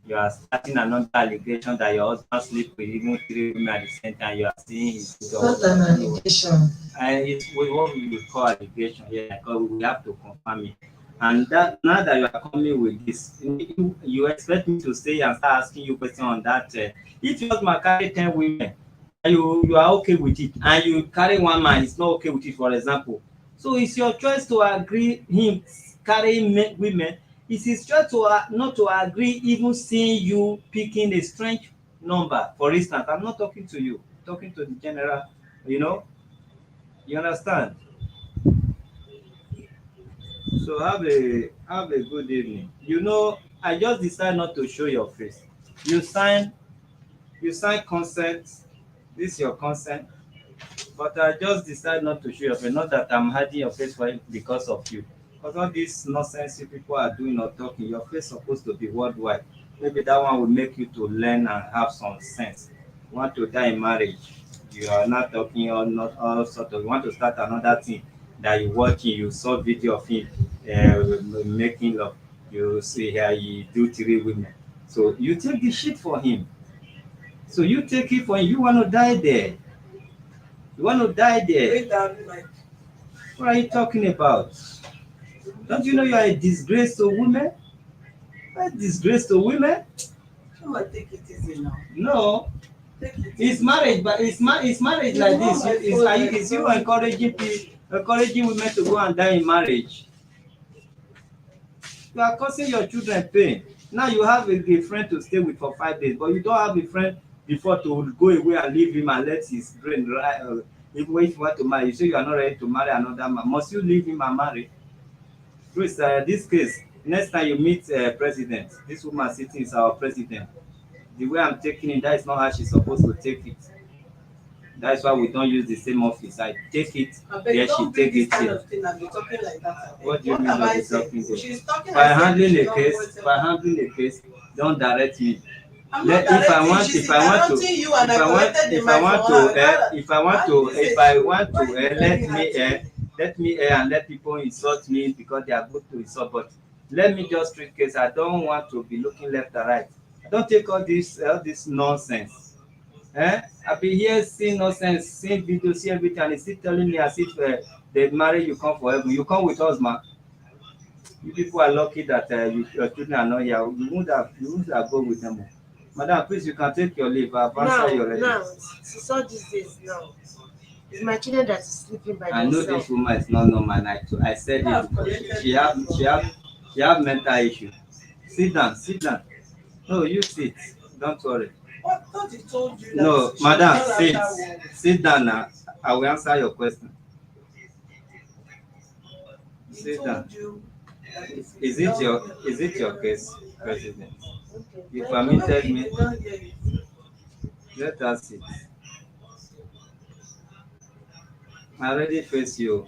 You are starting another allegation that your husband sleep with even 3 women at the same time. You are seeing his It's not an allegation. and it's what we will call allegation here, because we have to confirm it. And that now that you are coming with this, you expect me to stay and start asking you questions on that. If your husband carry 10 women, and you are okay with it, and you carry one man, he's not okay with it, for example. So it's your choice to agree him carrying women. It's his choice to not to agree even seeing you picking a strange number. For instance, I'm not talking to you, I'm talking to the general, you know. You understand? So have a good evening. You know, I just decide not to show your face. You sign consent. This is your consent. But I just decide not to show your face. Not that I'm hiding your face for because of you. Because all this nonsense you people are doing or talking, your face is supposed to be worldwide. Maybe that one will make you to learn and have some sense. You want to die in marriage, you are not talking or not all sort of. You want to start another thing that you watching, you saw video of him making love. You see here he do 3 women. So you take the shit for him. So you take it for him. You want to die there. You want to die there. What are you talking about? Don't you know you are a disgrace to women? A disgrace to women? Come on, take it easy now. No. Take it It's easy. marriage, but it's marriage like this. Is you encouraging women to go and die in marriage? You are causing your children pain. Now you have a friend to stay with for 5 days, but you don't have a friend before to go away and leave him and let his brain right. Even if you want to marry, you say you are not ready to marry another man. Must you leave him and marry? Chris, this case, next time you meet president, this woman sitting is our president. The way I'm taking it, that is not how she's supposed to take it. That's why we don't use the same office. I take it, Then she take it kind here. of thing and be talking like that. What do you mean have not I be said? talking there? She's talking. By I said handling she a don't case, voice by out. handling a case, don't direct me. I'm not If I directing, want, she's if I want to, interrupting you and if I I want, corrected the if I mic want for to, her. if I want Why to, did you say if I she- want why to, you let defending me, her too? let me and let people insult me because they are good to insult. But let me just treat case. I don't want to be looking left and right. Don't take all this nonsense. I be here seeing nonsense, seeing videos, see everything, and he's still telling me as if they marry you come for heaven. You come with us, man. You people are lucky that your children are not here. You would have go with them. Madam, please, you can take your leave. I've answered you already. Now, since all these days now, it's my children that is sleeping by I know themselves. this woman is not normal. I said You have it before. collected She have mental issue. Sit down, sit down. No, you sit. Don't worry. What thought he told you that No, she madam, was not sit. after war? Sit down now. I will answer your question. He Sit down. told you that if Is you it your don't- is it your case, President? Okay. You Like, permitted maybe he me. did not hear it. Let us sit. I already face you.